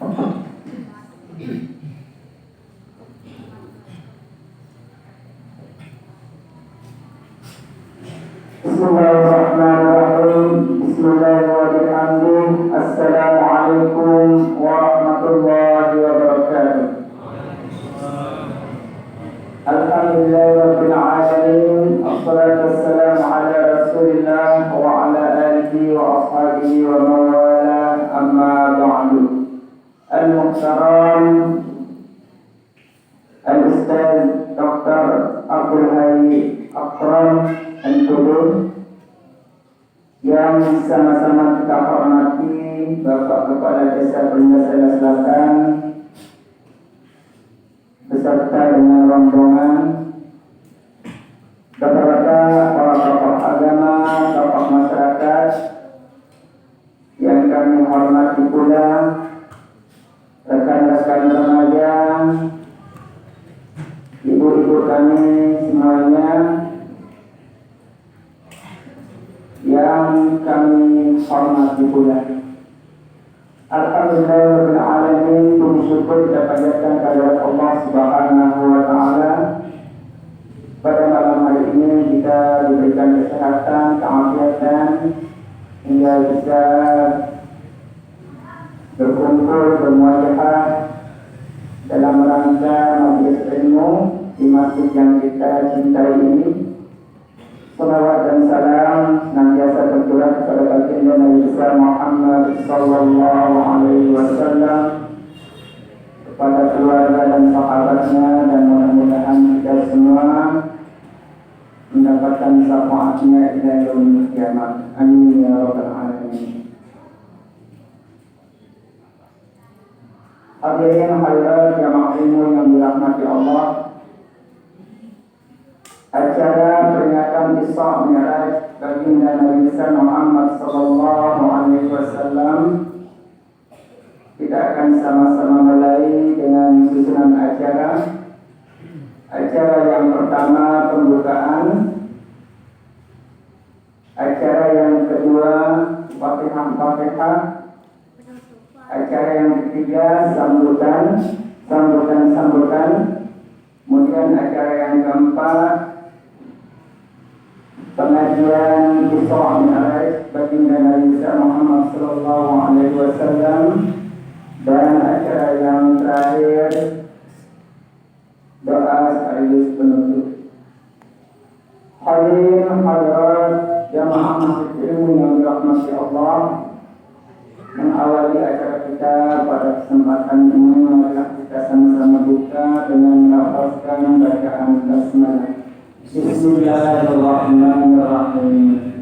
Bismillahirrahmanirrahim. Bismillahirrahmanirrahim. Assalamualaikum warahmatullahi wabarakatuh. Alhamdulillahirabbil alamin. Assalatu wassalamu ala Rasulillah wa ala alihi wa ashabihi wa mawala. Amma ba'du. Al-Muhtaram Al-Ustaz Dr. Abdul Hayy Akram Al-Qudud, yang sama-sama kita hormati Bapak Kepala Desa Peringasela Selatan beserta dengan rombongan, beserta para tokoh agama, tokoh masyarakat yang kami hormati pula, rekan-rekan remaja, ibu-ibu kami semuanya yang kami hormati pula. Alhamdulillahirabbil alamin. Puji syukur kita panjatkan kehadirat Allah Subhanahu wa taala. Pada malam hari ini kita diberikan kesehatan, keafiatan hingga bisa berkumpul bermuajahah dalam rangka majelis ilmu di masjid yang kita cintai ini. Salawat dan salam senantiasa tercurah kepada baginda Nabi besar Muhammad sallallahu alaihi wasallam, kepada keluarga dan sahabatnya, dan mudah-mudahan kita semua mendapatkan syafaatnya ila yaumil qiyamah. Amin ya rabbal alamin. Hadirin hadirat jamaah ilmu yang dirahmati Allah, acara peringatan Isra Mi'raj baginda Nabi besar Muhammad sallallahu alaihi wasallam kita akan sama-sama mulai dengan susunan acara. Acara yang pertama pembukaan, acara yang kedua Fatihah, acara yang ketiga sambutan, kemudian acara yang keempat pengajian Isra Mi'raj baginda Nabi besar Muhammad sallallahu alaihi wasallam, dan acara yang terakhir doa sekaligus penutup. Hadirin hadirat jamaah masjid ilmu yang dirahmati Allah, mengawali acara kita pada kesempatan ini, marilah kita sama-sama buka dengan melafazkan bacaan basmalah. Bismillahirrahmanirrahim.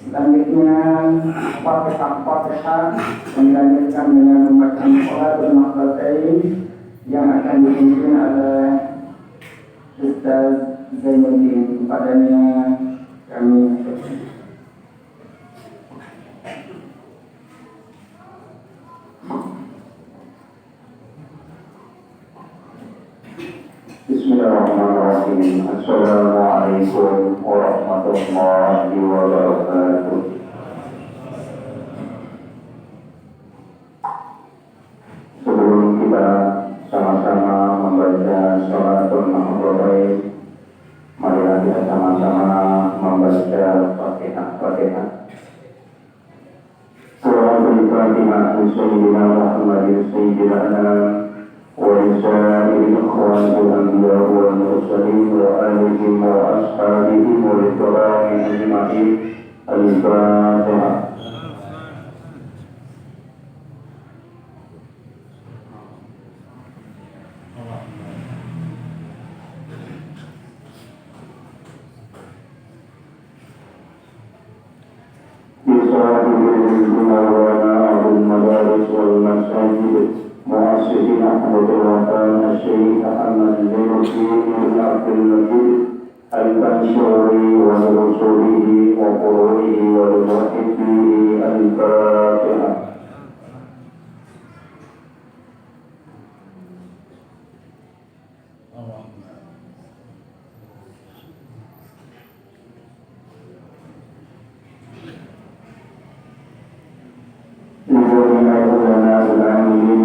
Selanjutnya Fatihah yang dilanjutkan dengan pembacaan Qur'anul Makhlutain yang akan dipimpin oleh Ustaz Zainuddin. Kepadanya kami Bismillahirrahmanirrahim. Assalamualaikum warahmatullahi wabarakatuh. Sebelum kita sama-sama membaca sholatul maghribi, marilah kita sama-sama membaca Fatihah. Surah Al-Fatihah. Sayyidina ولسائر الإخوان الأنبياء والمرسلين وآلهم وأصحابهم والكرام أجمعين. الفاتحة. مؤسسين أحمد الوطن الشيخ أحمد زين بن عبد المجيد البنشوري ورسوله وقروئه ولمحبيه. الفاتحة. لنا العاملين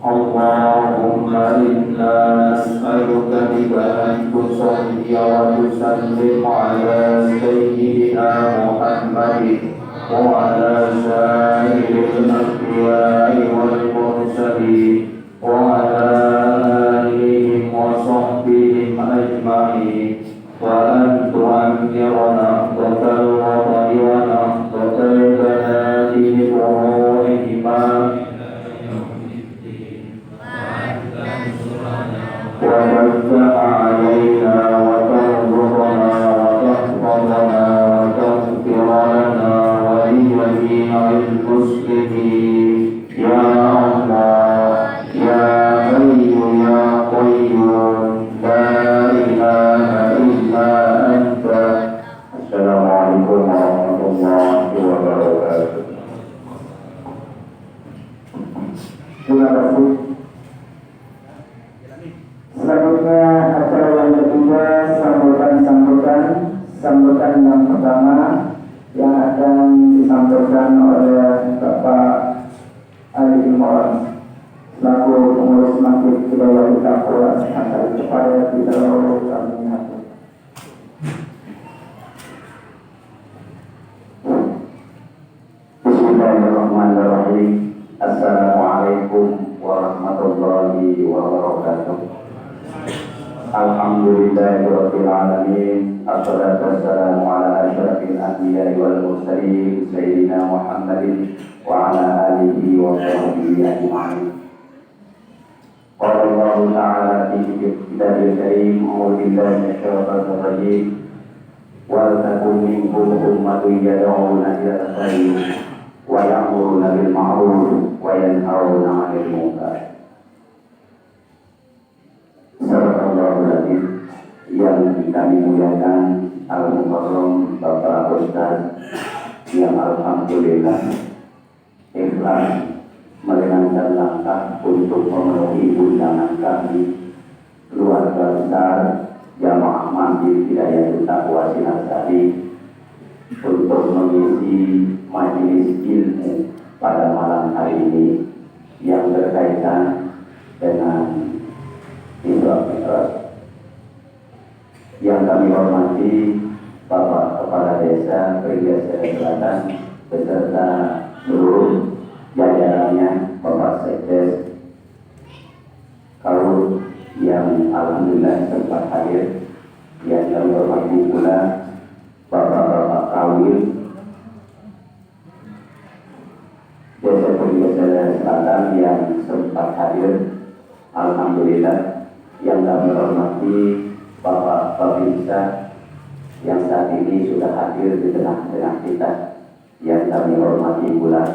اللهم إنا نسألك بأن تصلي وتسلم على سيدنا محمد وعلى سائر الأنبياء والمرسلين وعلى آلهم وصحبهم أجمعين وأن تعمرنا نهضة الوطن ونهضة البلاد بفروعهما وتفتح علينا وترزقنا وتحفظنا وتغفر لنا ولجميع المسلمين يا الله يا حي يا قيوم لا إله إلا أنت. السلام عليكم ورحمة الله وبركاته. Terima kasih. Selanjutnya acara yang ketiga, sambutan yang pertama yang akan disampaikan oleh Bapak Ali Imran selaku pengurus Masjid Hidayah Taqwa akan kepada kita kami hatur. Bismillahirrahmanirrahim. Assalamualaikum warahmatullahi wabarakatuh. Alhamdulillahirabbil alamin. Assalatu wassalamu ala asyrafil anbiya'i wal mursalin sayyidina Muhammadin wa ala alihi wa sahbihi ajma'in. Qala Allah ta'ala fi kitabihil karim, a'udzu billahi minasyaitonir rajim. Wa takum minkum ummatun yad'una ilal khair wa ya'muruna bil ma'ruf wa yanhauna 'anil munkar. Assalamualaikum yang kami muliakan Al-Mukarram Bapak Ustaz yang alhamdulillah ikhlas meringankan langkah untuk memenuhi undangan kami keluarga besar Jamaah Masjid Hidayah Taqwa Sinasari untuk mengisi majelis ilmu pada malam hari ini yang berkaitan dengan Isra Mi'raj. Yang kami hormati Bapak Kepala Desa Perigasa Selatan beserta seluruh jajarannya, Bapak Sekdes Kalau yang alhamdulillah sempat hadir, yang kami hormati pula Bapak-bapak Kawil Desa Perigasa Selatan yang sempat hadir, alhamdulillah. Yang kami hormati Bapak Babinsa yang saat ini sudah hadir di tengah-tengah kita, yang kami hormati pula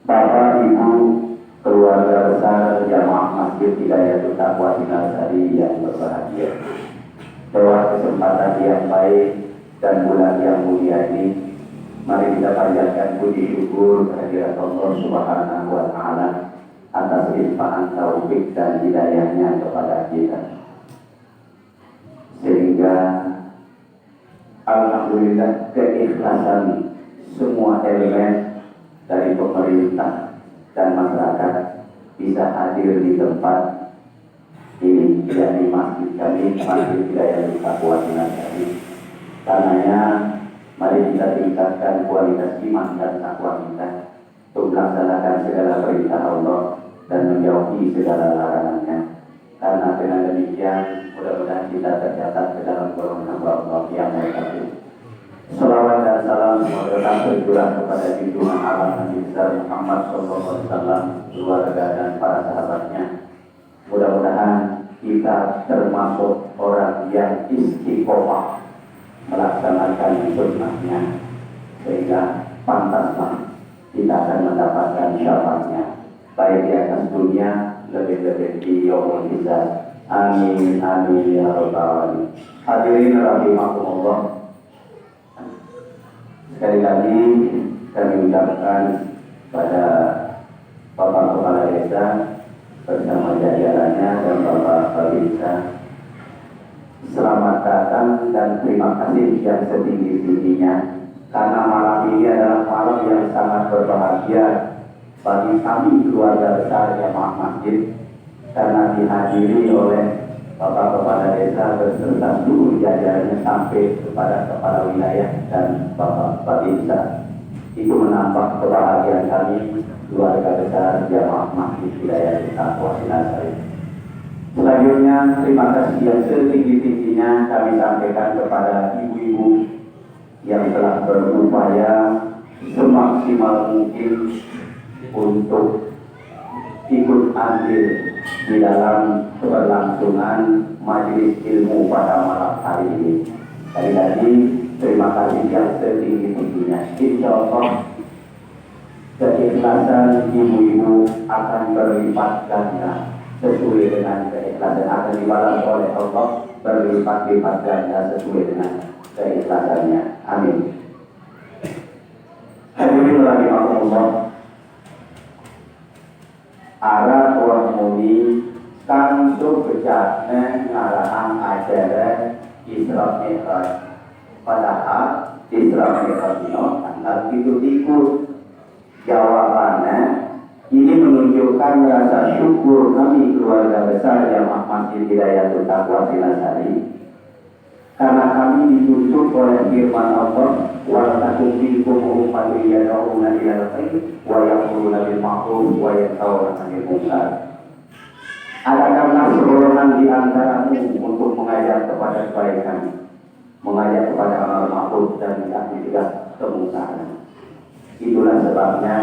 Bapak Ibu keluarga besar Jamaah Masjid Hidayah Taqwa Sinasari yang berbahagia. Lewat kesempatan yang baik dan bulan yang mulia ini, mari kita panjatkan puji syukur kehadirat Allah Subhanahu wa Ta'ala atas limpahan taufik dan hidayahnya kepada kita, sehingga alhamdulillah keikhlasan semua elemen dari pemerintah dan masyarakat bisa hadir di tempat ini, yakni masjid kami, Masjid Hidayah Taqwa Sinasari. Karenanya mari kita tingkatkan kualitas iman dan takwa kita untuk melaksanakan segala perintah Allah dan menjauhi segala larangannya. Karena dengan demikian mudah-mudahan kita tercatat ke dalam golongan hamba Allah yang mulia. Salawat dan salam semoga tetap tercurah kepada junjungan alam Nabi besar Muhammad SAW, keluarga dan para sahabatnya. Mudah-mudahan kita termasuk orang yang istiqomah melaksanakan sunnahnya, sehingga pantaslah kita akan mendapatkan syafaatnya, baik di atas dunia, lebih-lebih di yaumul hisab. Amin amin ya rabbal alamin. Hadirin rahimakumullah, sekali lagi kami ucapkan pada Bapak Kepala Desa bersama jajarannya dan Bapak Babinsa, selamat datang dan terima kasih yang setinggi-tingginya, karena malam ini adalah malam yang sangat berbahagia bagi kami keluarga besar Jamaah Masjid karena dihadiri oleh Bapak Kepala Desa beserta seluruh jajarannya sampai kepada Kepala Wilayah dan Bapak Babinsa. Itu menambah kebahagiaan kami keluarga besar Jamaah Masjid Hidayatul Taqwa Sinasari. Selanjutnya, terima kasih yang setinggi-tingginya kami sampaikan kepada ibu-ibu yang telah berupaya semaksimal mungkin untuk ikut andil di dalam keberlangsungan majelis ilmu pada malam hari ini. Sekali lagi, terima kasih yang setinggi-tingginya. Insya Allah, keikhlasan ibu-ibu akan berlipat ganda sesuai dengan keikhlasan, akan dibalas oleh Allah berlipat-lipat ganda sesuai dengan keikhlasannya. Amin. Hadirin rahimakumullah. Arah orang muni kang subjatnya ngarahan ajaran Isra Mi'raj. Padahal Isra Mi'raj tanggal itu ikut. Jawabannya ini menunjukkan rasa syukur kami keluarga besar Jamaah Masjid Hidayatul Taqwa Sinasari karena kami dituntut oleh firman Allah wa takum minkum ummatun yad'una ilal khair wa ya'muruna bil ma'ruf wa yanhauna 'anil munkar. Adakah seorang di antaramu untuk mengajak kepada kebaikan, mengajak kepada amal ma'ruf dan mencegah kemungkaran? Itulah sebabnya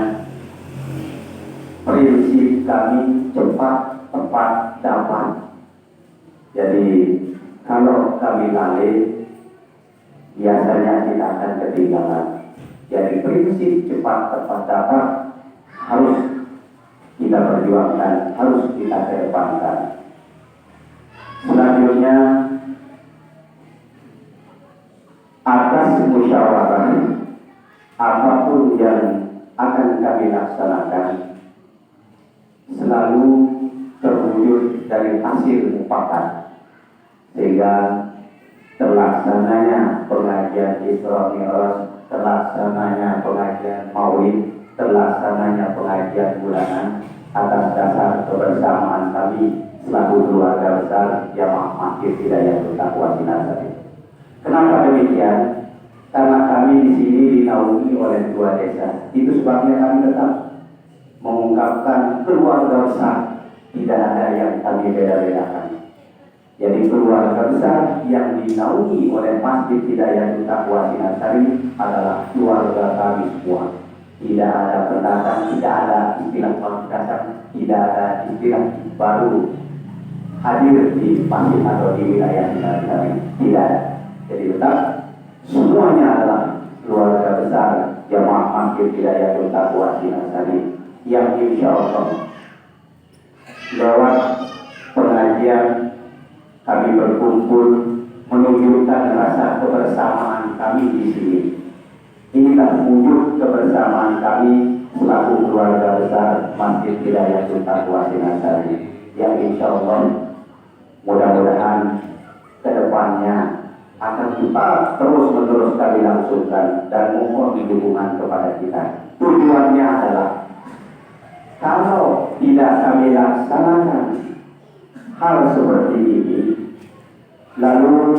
prinsip kami cepat, tepat, dapat. Jadi kalau kami lalai, biasanya kita akan ketinggalan. Jadi prinsip cepat, tepat, dapat harus kita perjuangkan, harus kita kedepankan. Selanjutnya, atas musyawarah apapun yang akan kami laksanakan selalu terwujud dari hasil mufakat, sehingga terlaksananya pengajian Isra Mi'raj, terlaksananya pengajian Maulid, terlaksananya pengajian bulanan atas dasar kebersamaan kami selaku keluarga besar Jamaah Masjid Hidayatul Taqwa Sinasari. Kenapa demikian? Karena kami di sini dinaungi oleh dua desa. Itu sebabnya kami tetap mengungkapkan keluarga besar, tidak ada yang kami beda-bedakan. Jadi keluarga besar yang dinaungi oleh Masjid Hidayatul Taqwa Sinasari adalah keluarga kami semua. Tidak ada pendatang, tidak ada istilah pendatang, tidak ada istilah baru hadir di masjid atau di wilayah Sinasari. Tidak ada. Jadi tetap semuanya adalah keluarga besar Jamaah Masjid Hidayatul Taqwa Sinasari yang insya Allah lewat pengajian kami berkumpul menunjukkan rasa kebersamaan kami di sini. Inilah wujud kebersamaan kami selaku keluarga besar Masjid Hidayatul Taqwa Sinasari yang insya Allah mudah-mudahan kedepannya akan kita terus-menerus kami langsungkan dan mohon dukungan kepada kita. Tujuannya adalah kalau tidak kami laksanakan hal seperti ini, lalu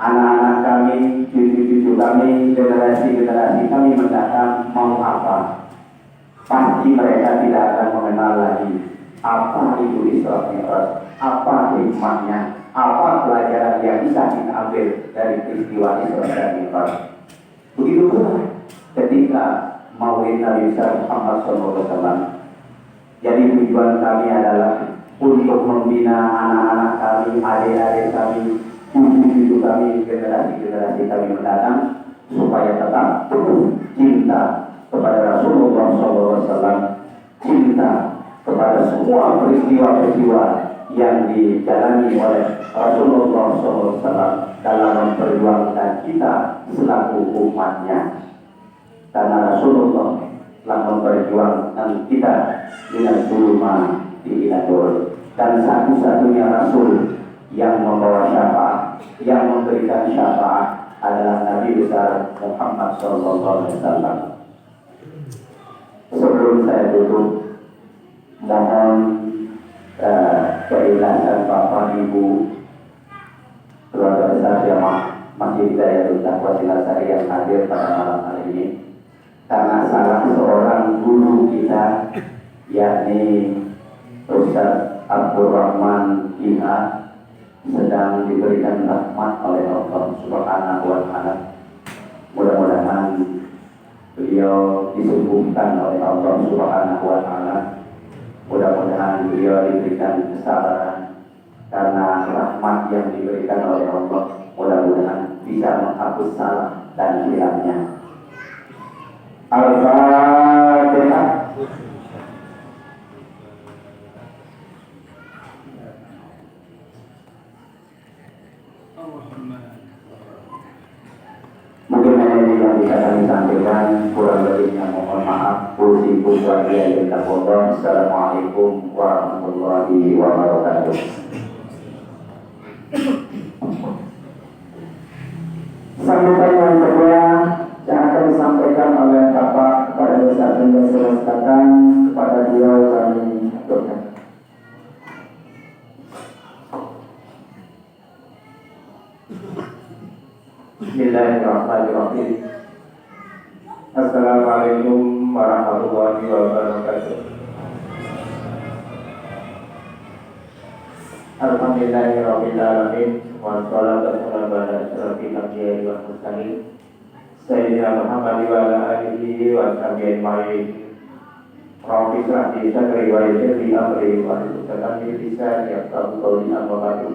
anak-anak kami, cucu-cucu kami, generasi-generasi kami mendatang mau apa? Pasti mereka tidak akan mengenal lagi apa itu Isra Mi'raj, apa hikmahnya, apa pelajaran yang bisa kita ambil dari peristiwa Isra dan Mi'raj. Begitu pula ketika Maulid Nabi Muhammad SAW. Jadi tujuan kami adalah untuk membina anak-anak kami, adik-adik kami, cucu-cucu kami, generasi-generasi kami mendatang supaya tetap penuh cinta kepada Rasulullah SAW, cinta kepada semua peristiwa-peristiwa yang dijalani oleh Rasulullah SAW dalam memperjuangkan kita selaku umatnya. Karena Rasulullah telah memperjuangkan kita dengan sulma di iladur, dan satu-satunya Rasul yang membawa syafaat, yang memberikan syafaat adalah Nabi besar Muhammad SAW. Sebelum saya tutup, mohon keikhlasan Bapak Ibu keluarga besar jamaah Masjid Hidayatul Taqwa Silasari yang hadir pada malam hari ini, karena salah seorang guru kita, yakni Ustaz Abdul Rahman Iha, sedang diberikan rahmat oleh Allah Subhanahu wa Ta'ala. Mudah-mudahan beliau disembuhkan oleh Allah Subhanahu wa Ta'ala. Mudah-mudahan beliau diberikan kesabaran, karena rahmat yang diberikan oleh Allah mudah-mudahan bisa menghapus salah dan hilangnya. Al-Fatihah. Mungkin hanya ini yang bisa kami sampaikan, kurang lebihnya mohon maaf. Puji puja yang kita potong. Assalamualaikum warahmatullahi wabarakatuh. Sambutan yang kedua yang akan disampaikan oleh Bapak kepada Ustaz yang diselesaikan kepada beliau kami aturkan. Bismillahirrahmanirrahim. Assalamualaikum warahmatullahi wabarakatuh. Alhamdulillahirabbil alamin, wassalatu wassalamu ala asyrofil anbiya'i wal mursalin sayyidina Muhammad wa ala alihi wa sahbihi ajma'in. Rabbi shrah li sadri wa yassir li amri wahlul 'uqdatam min lisani yafqahu qawli. Amma ba'du.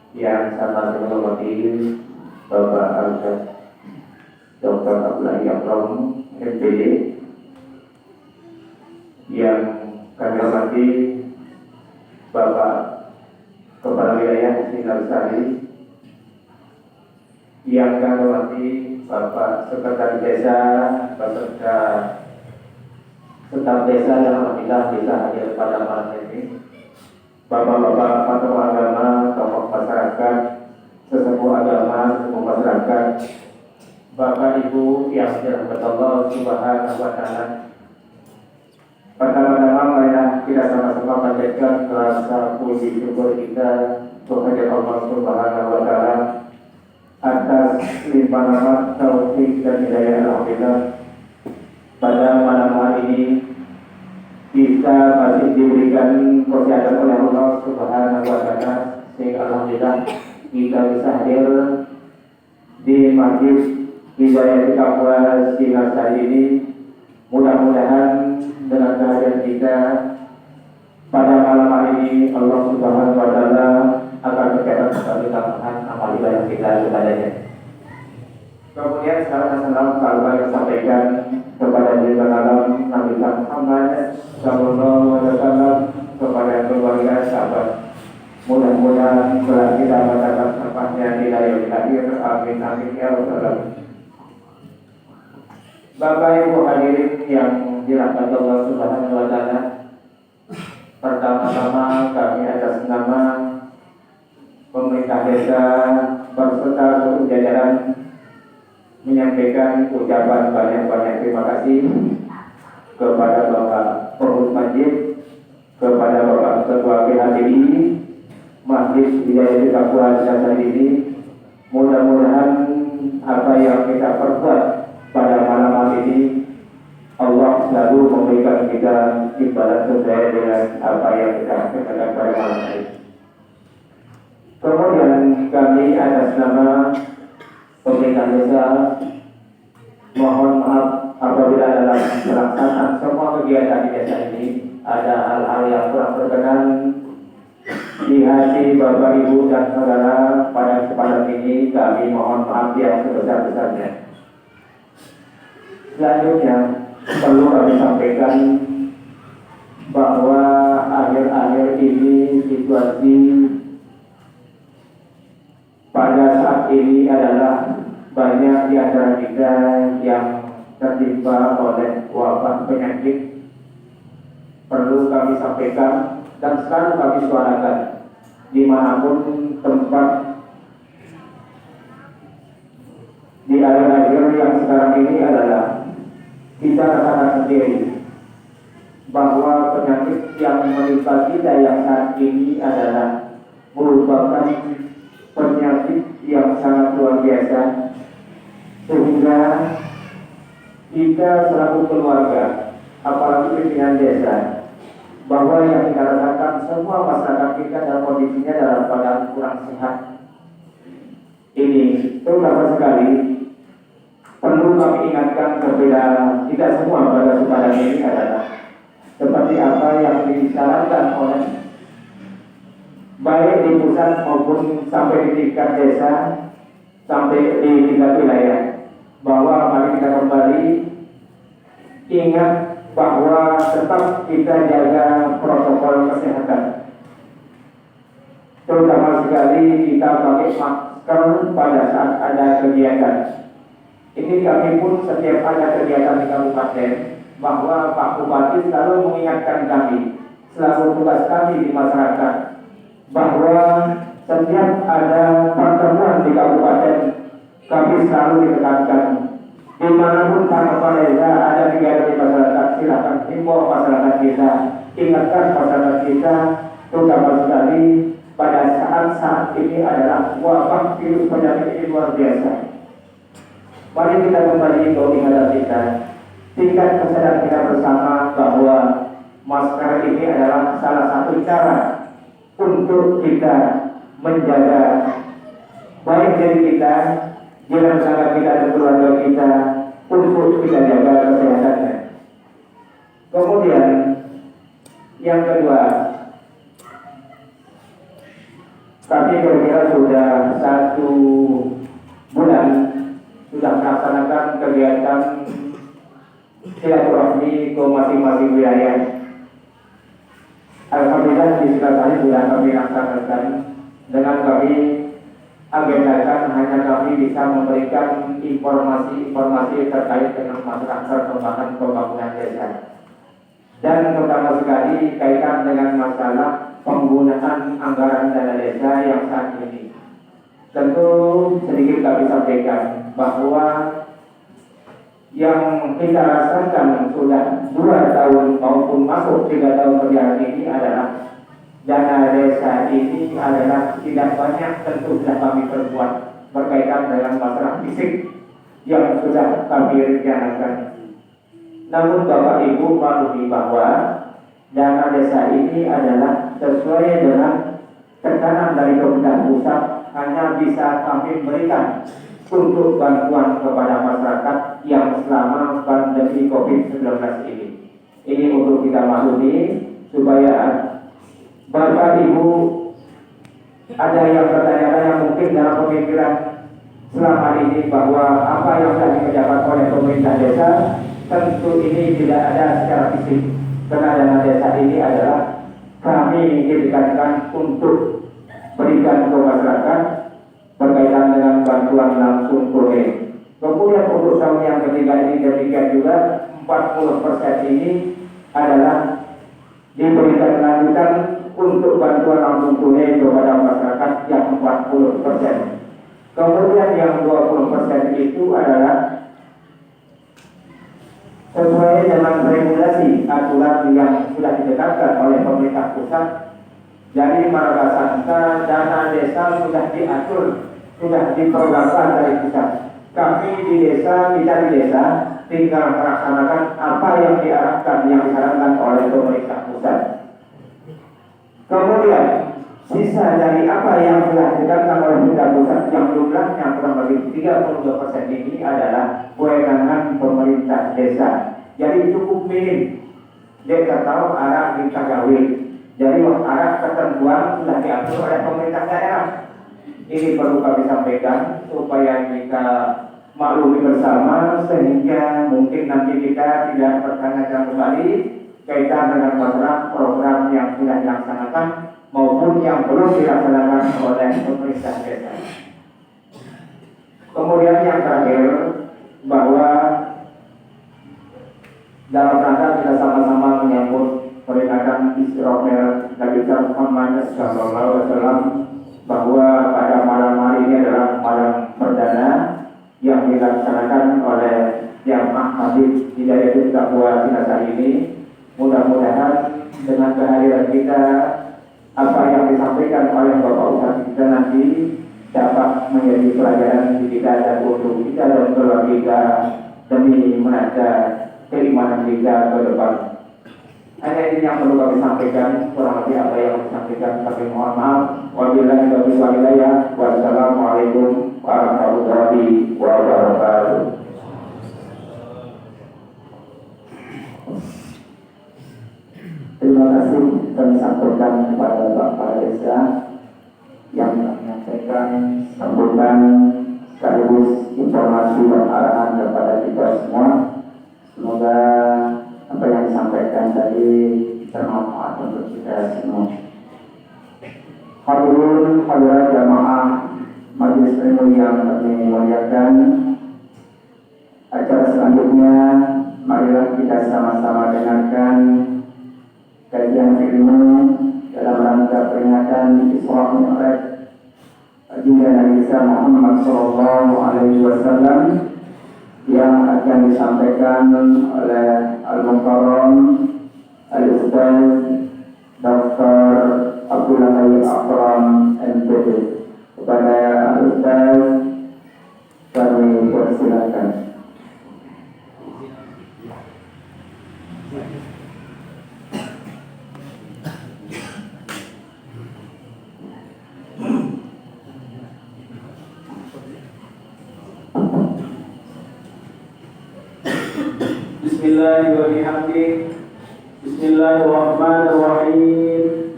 Yang sangat saya hormati Bapak Al-Ustaz Dr. Abdullah Yakram MPD, yang kami hormati Bapak Kepala Wilayah Silasari, yang kami hormati Bapak Sekretaris Desa beserta staf desa yang alhamdulillah bisa hadir pada malam ini, Bapak-bapak tokoh agama, tokoh masyarakat, sesepuh agama, sesepuh masyarakat, Bapak Ibu yang dirahmati Allah Subhanahu wa Ta'ala. Pertama-tama marilah kita sama-sama panjatkan rasa puji syukur kita kepada Allah Subhanahu wa Ta'ala atas limpahan rahmat, taufik dan hidayah alhamdulillah. Pada malam hari ini kita masih diberikan kesehatan oleh Allah Subhanahu wa Ta'ala, sehingga alhamdulillah kita bisa hadir di Masjid Hidayatul Taqwa Silasari ini. Mudah-mudahan dengan kehadiran kita pada malam hari ini Allah Subhanahu wa Ta'ala akan mencatat kembali tambahan amal ibadah kita kepadanya. Kemudian salam yang sampaikan kepada Nabi Nabi Muhammad Sallallahu Alaihi Wasallam, kepada keluarga sahabat. Mudah-mudahan setelah kita mendapat tempatnya di hari akhir. Amin amin ya rabbal alamin. Bapak Ibu hadirin yang dirahmati Allah Subhanahu wa Ta'ala, pertama-tama kami atas nama pemerintah desa berserta seluruh jajaran menyampaikan ucapan banyak-banyak terima kasih kepada Bapak Pengurus Masjid, kepada Bapak Ketua PHBI Masjid Hidayatul Taqwa Silasari ini. Mudah-mudahan apa yang kita perbuat pada malam hari ini Allah selalu memberikan kita imbalan sesuai dengan apa yang kita kerjakan pada malam hari. Kemudian kami atas nama pemerintah desa mohon maaf apabila dalam pelaksanaan semua kegiatan di desa ini ada hal-hal yang kurang berkenan di hati Bapak Ibu dan Saudara. Pada kesempatan ini kami mohon maaf yang sebesar-besarnya. Selanjutnya perlu kami sampaikan bahwa akhir-akhir ini situasi pada saat ini adalah banyak di antara kita yang tertimpa oleh wabah penyakit. Perlu kami sampaikan dan selalu kami suarakan dimanapun tempat di akhir-akhir yang sekarang ini adalah kita rasakan sendiri bahwa penyakit yang menimpa kita yang saat ini adalah merupakan penyakit yang sangat luar biasa, sehingga kita selaku keluarga, apalagi pimpinan desa, bahwa yang kita rasakan semua masyarakat kita dalam kondisinya dalam keadaan kurang sehat. Ini terutama sekali perlu kami ingatkan kepada kita semua pada kesempatan ini adalah seperti apa yang disarankan oleh baik di pusat maupun sampai di tingkat desa, sampai di tingkat wilayah, bahwa mari kita kembali ingat bahwa tetap kita jaga protokol kesehatan, terutama sekali kita pakai masker pada saat ada kegiatan. Ini kami pun setiap ada kegiatan di kabupaten, bahwa Pak Bupati selalu mengingatkan kami, selalu tugas kami di masyarakat, bahwa setiap ada pertemuan di kabupaten, kami selalu ditekankan, dimanapun Pak Kepala Desa ada kegiatan di masyarakat, silakan himbau masyarakat kita, ingatkan masyarakat kita, terutama sekali pada saat-saat ini adalah wabah virus penyakit ini luar biasa. Mari kita kembali ke ingatan kita, tingkat kesadaran kita bersama bahwa masker ini adalah salah satu cara untuk kita menjaga baik diri kita, jiran sahabat kita dan keluarga kita, untuk kita jaga kesehatannya. Kemudian yang kedua, kami kira-kira sudah 1 bulan sudah melaksanakan kegiatan silaturahmi ke masing-masing wilayah. Alhamdulillah di sekitar sudah kami laksanakan dengan kami agendakan hanya kami bisa memberikan informasi-informasi terkait dengan masalah perkembangan pembangunan desa, dan terutama sekali kaitan dengan masalah penggunaan anggaran dana desa yang saat ini. Tentu sedikit kami sampaikan bahwa yang kita rasakan sudah 2 tahun maupun masuk 3 tahun berjalan ini adalah dana desa ini adalah tidak banyak, tentu sudah kami perbuat berkaitan dengan masalah fisik yang sudah kami rencanakan. Namun Bapak Ibu maklumi bahwa dana desa ini adalah sesuai dengan tekanan dari pemerintah pusat, hanya bisa kami berikan untuk bantuan kepada masyarakat yang selama pandemi COVID-19 ini. Ini untuk kita maklumi supaya Bapak Ibu ada yang bertanya-tanya mungkin dalam pemikiran selama ini bahwa apa yang telah dikerjakan oleh pemerintah desa, tentu ini tidak ada secara fisik, karena dana desa ini adalah kami diberikan untuk berikan ke masyarakat berkaitan dengan bantuan langsung tunai. Kemudian untuk tahun yang ketiga ini demikian juga 40% ini adalah diberikan lanjutan untuk bantuan langsung tunai kepada masyarakat yang 40%. Kemudian yang 20% itu adalah sesuai dengan regulasi aturan yang sudah ditetapkan oleh pemerintah pusat. Jadi marga santa dana desa sudah diatur, sudah diprogramkan dari pusat. Kami di desa, kita di desa tinggal melaksanakan apa yang diarahkan, yang disarankan oleh pemerintah pusat. Kemudian sisa dari apa yang sudah ditetapkan oleh pemerintah pusat yang jumlahnya kurang lebih 32% ini adalah kewenangan pemerintah desa. Jadi cukup minim. Desa tahu arah kita gawe. Jadi arah ketentuan sudah diatur oleh pemerintah daerah. Ini perlu kami sampaikan supaya kita maklumi bersama, sehingga mungkin nanti kita tidak bertanya kembali kaitan dengan masalah program yang sudah dilaksanakan maupun yang belum dilaksanakan oleh pemerintah desa. Kemudian yang terakhir, bahwa dalam rangka kita sama-sama menyambut peringatan Isra Nabi Muhammad SAW, bahwa pada malam hari ini adalah malam perdana yang dilaksanakan oleh jamaah Masjid Hidayatul Taqwa Sinasari ini. Mudah-mudahan dengan kehadiran kita, apa yang disampaikan oleh Bapak Ustadz kita nanti dapat menjadi pelajaran bagi kita dan untuk kita dan keluarga kita demi menata keimanan kita ke depan. Hanya ini yang perlu kami sampaikan, kurang lebih apa yang disampaikan kami mohon maaf. Wabillahi taufiq wal hidayah. Wassalamualaikum warahmatullahi wabarakatuh. Terima kasih kami sampaikan kepada Bapak Desa yang menyampaikan sambutan sekaligus informasi dan arahan kepada kita semua. Semoga apa yang disampaikan tadi bermanfaat untuk kita semua. Hadirin hadirat jamaah majelis ilmu yang kami muliakan, acara selanjutnya marilah kita sama-sama dengarkan kajian ilmu dalam rangka peringatan Isra Mi'raj Baginda Nabi Muhammad SAW yang akan disampaikan oleh Al-Mukarram Al-Ustaz Dr. Abdullah Akram MPD. Kepada Al-Ustaz kami persilakan. Bismillahirrahmanirrahim.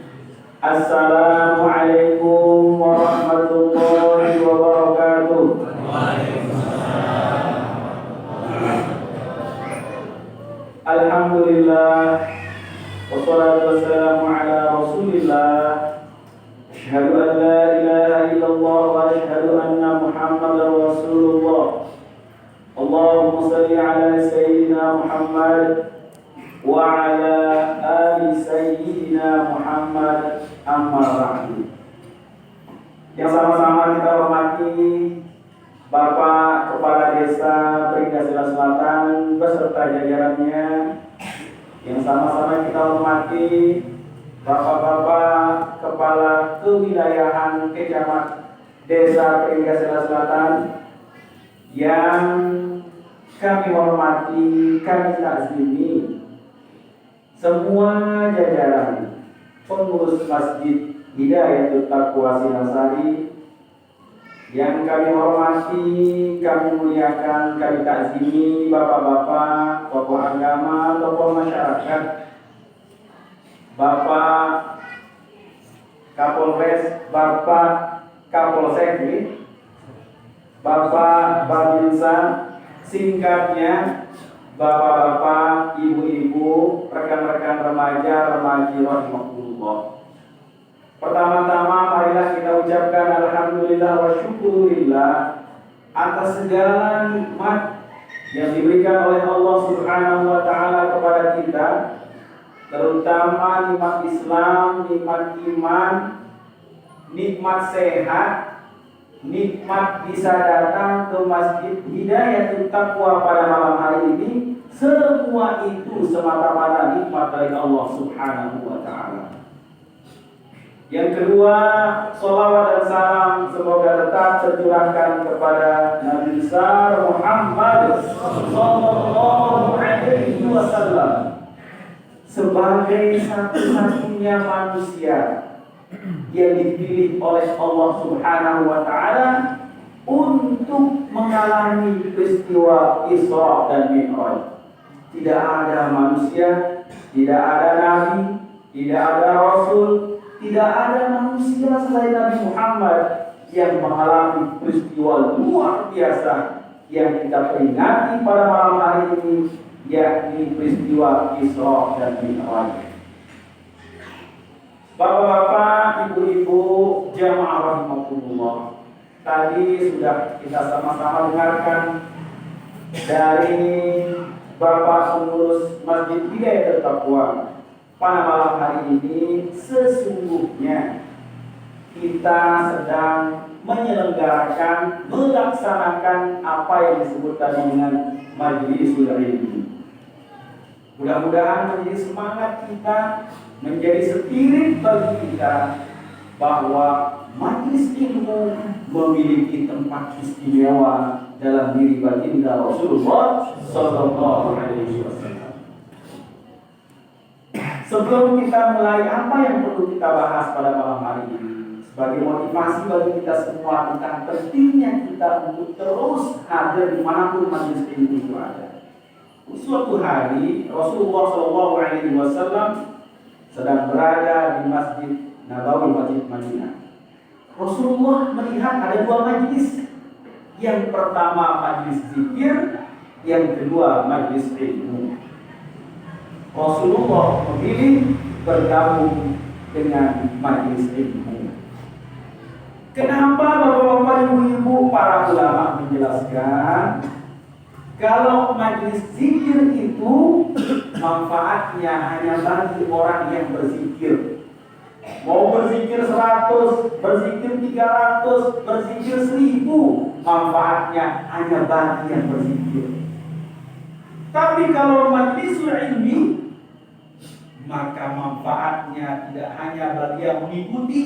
Assalamualaikum warahmatullahi wabarakatuh. Alhamdulillah, wassalatu wassalamu ala rasulillah. Asyhadu an la ilaha illallah wa asyhadu anna Muhammadar Rasulullah. Allahumma salli ala Sayyidina Muhammad wa ala ali Sayyidina Muhammad, amma ba'du. Yang sama-sama kita hormati Bapak Kepala Desa Pringgasela Selatan beserta jajarannya. Yang sama-sama kita hormati Bapak-bapak Kepala Kewilayahan Kecamatan Desa Pringgasela Selatan. Yang kami hormati, kami takzimi semua jajaran pengurus Masjid Hidayatul Taqwa Sinasari. Yang kami hormati, kami muliakan, kami takzimi bapak-bapak, tokoh agama, tokoh masyarakat, Bapak Kapolres, Bapak Kapolsek, Bapak Babinsa, singkatnya bapak-bapak, ibu-ibu, rekan-rekan remaja, remaji rahimakumullah. Pertama-tama marilah kita ucapkan alhamdulillah wa syukurillah atas segala nikmat yang diberikan oleh Allah Subhanahu wa taala kepada kita, terutama nikmat Islam, nikmat iman, nikmat sehat, nikmat bisa datang ke Masjid Hidayatul Taqwa pada malam hari ini. Semua itu semata-mata nikmat dari Allah Subhanahu wa taala. Yang kedua, salawat dan salam semoga tetap tercurahkan kepada Nabi besar Muhammad sallallahu alaihi wasallam sebagai satu-satunya manusia yang dipilih oleh Allah Subhanahu wa taala untuk mengalami peristiwa Isra dan Mi'raj. Tidak ada manusia, tidak ada nabi, tidak ada rasul, tidak ada manusia selain Nabi Muhammad yang mengalami peristiwa luar biasa yang kita peringati pada malam hari ini, yakni peristiwa Isra dan Mi'raj. Bapak-bapak, ibu-ibu, jamaah rahimakumullah, tadi sudah kita sama-sama dengarkan dari Bapak pengurus Masjid Hidayatul Taqwa. Pada malam hari ini sesungguhnya kita sedang menyelenggarakan, melaksanakan apa yang disebut tadi dengan majlisul ilmi. Mudah-mudahan menjadi semangat kita, menjadi spirit bagi kita bahwa majlis ilmu memiliki tempat istimewa dalam diri baginda Rasulullah Sallallahu Alaihi Wasallam. Sebelum kita mulai, apa yang perlu kita bahas pada malam hari ini sebagai motivasi bagi kita semua tentang pentingnya kita untuk terus hadir dimanapun majlis ilmu itu ada. Suatu hari Rasulullah Sallallahu Alaihi Wasallam sedang berada di Masjid Nabawi, Masjid Madinah. Rasulullah melihat ada dua majlis. Yang pertama majlis zikir, yang kedua majlis ilmu. Rasulullah memilih bergabung dengan majlis ilmu. Kenapa Bapak-bapak, Ibu-ibu, para ulama menjelaskan kalau majlis zikir itu manfaatnya hanya bagi orang yang berzikir. Mau berzikir 100, berzikir 300, berzikir 1000, manfaatnya hanya bagi yang berzikir. Tapi kalau majlisul ilmi, maka manfaatnya tidak hanya bagi yang mengikuti,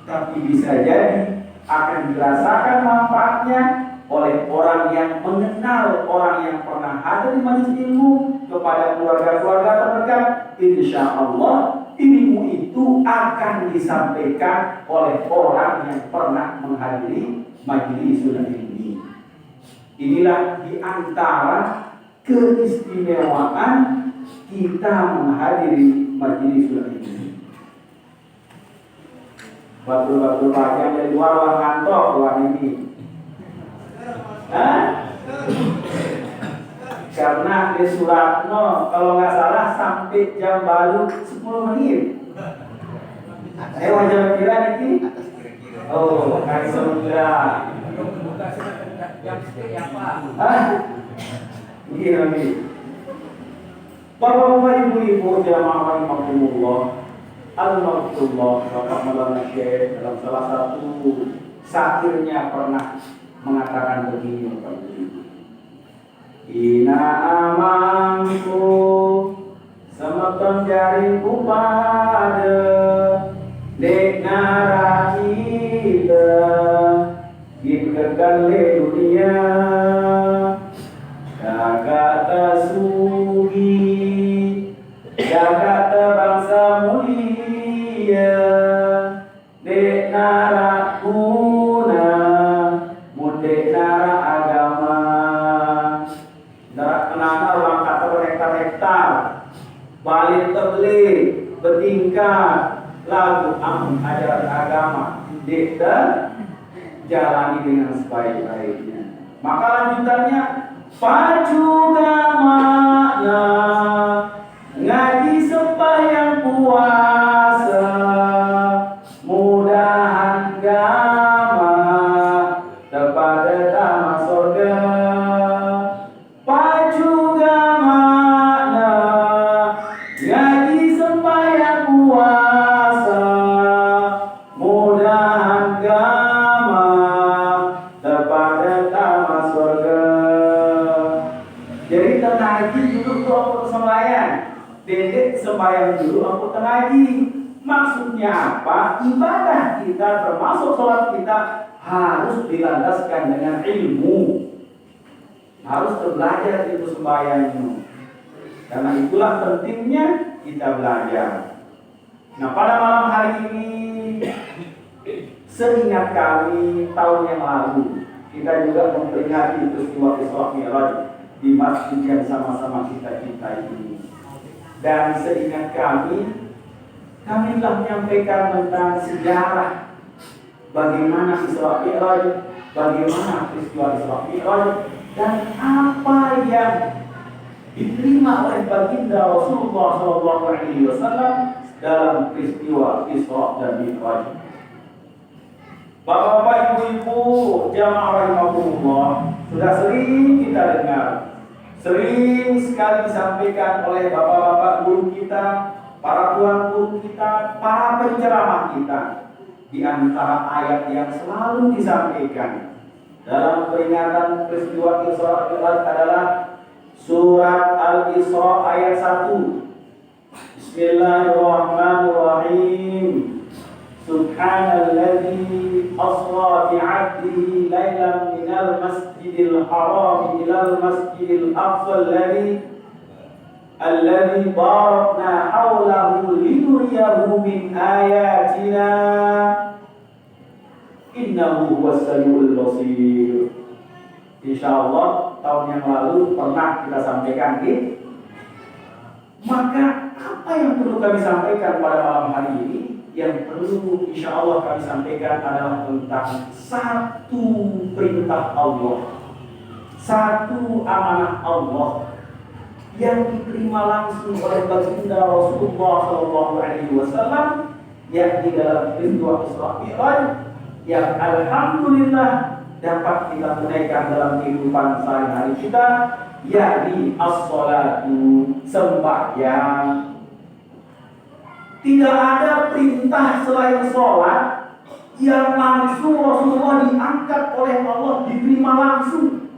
tapi bisa jadi akan dirasakan manfaatnya oleh orang yang mengenal orang yang pernah hadir di majelis ilmu, kepada keluarga-keluarga terdekat. Insya Allah ilmu itu akan disampaikan oleh orang yang pernah menghadiri majlisul ilmi. Inilah di antara keistimewaan kita menghadiri majlisul ilmi. Batul-batul yang dari luar kantor luar ini. Karena di Suratno kalau nggak salah sampai jam baru 10 menit. Wajar kira ini. Oh, kayak sudah. Iya nih. Bapak-bapak, ibu-ibu, jamaah rahimakumullah, al-maktullah, Bapak Maulana Syekh dalam salah satu satirnya pernah mengatakan begini, Bapak Ibu. Ina amangku semeton jariku pada dek narakita dikekale dunia Jakarta sugi Jakarta bangsa mulia dek narakuna mudek narak agama narak kenana orang kata berhektar-hektar balik terbeli bertingkat lagu ajaran agama dikta jalani dengan sebaik-baiknya. Maka lanjutannya pacu gamana ngaji sepanjang puasa mudahan gama kepada tamat surga. Pacu gamana ngaji sepanjang puasa mudahan gama kepada tamat surga. Jadi tengaji dulu tuh aku sembahyang, dedek sembahyang dulu aku tengaji. Maksudnya apa? Ibadah kita termasuk sholat kita harus dilandaskan dengan ilmu. Harus belajar itu sembahyangnya. Karena itulah pentingnya kita belajar. Nah, pada malam hari ini seingat kami tahun yang lalu kita juga memperingati peristiwa Isra Mi'raj di masjid yang sama-sama kita cintai ini. Dan seingat kami telah menyampaikan tentang sejarah bagaimana Isra Mi'raj, bagaimana peristiwa Isra Mi'raj, dan apa yang diterima oleh baginda Rasulullah Sallallahu Alaihi Wasallam dalam peristiwa Isra dan Mi'raj. Bapak-bapak, ibu-ibu, jamaah rahimakumullah, sudah sering kita dengar, sering sekali disampaikan oleh bapak-bapak guru kita, para tuan guru kita, para penceramah kita, di antara ayat yang selalu disampaikan dalam peringatan peristiwa Isra Mi'raj adalah surat Al-Isra ayat 1. Bismillahirrahmanirrahim. Subhanalladzi asra bi'abdihi lailan minal masjidil haram ilal masjidil aqsa alladzi barakna hawlahu linuriyahu min ayatina innahu huwas samiul basir. Insyaallah tahun yang lalu pernah kita sampaikan ini. Maka apa yang perlu kami sampaikan pada malam hari ini? Yang perlu insya Allah kami sampaikan adalah tentang satu perintah Allah, satu amanah Allah yang diterima langsung oleh baginda Rasulullah SAW, yakni dalam peristiwa Isra Mi'raj yang alhamdulillah dapat kita tunaikan dalam kehidupan sehari-hari kita, yakni as-salatu, sembahyang. Tidak ada perintah selain sholat yang langsung Rasulullah diangkat oleh Allah, diterima langsung,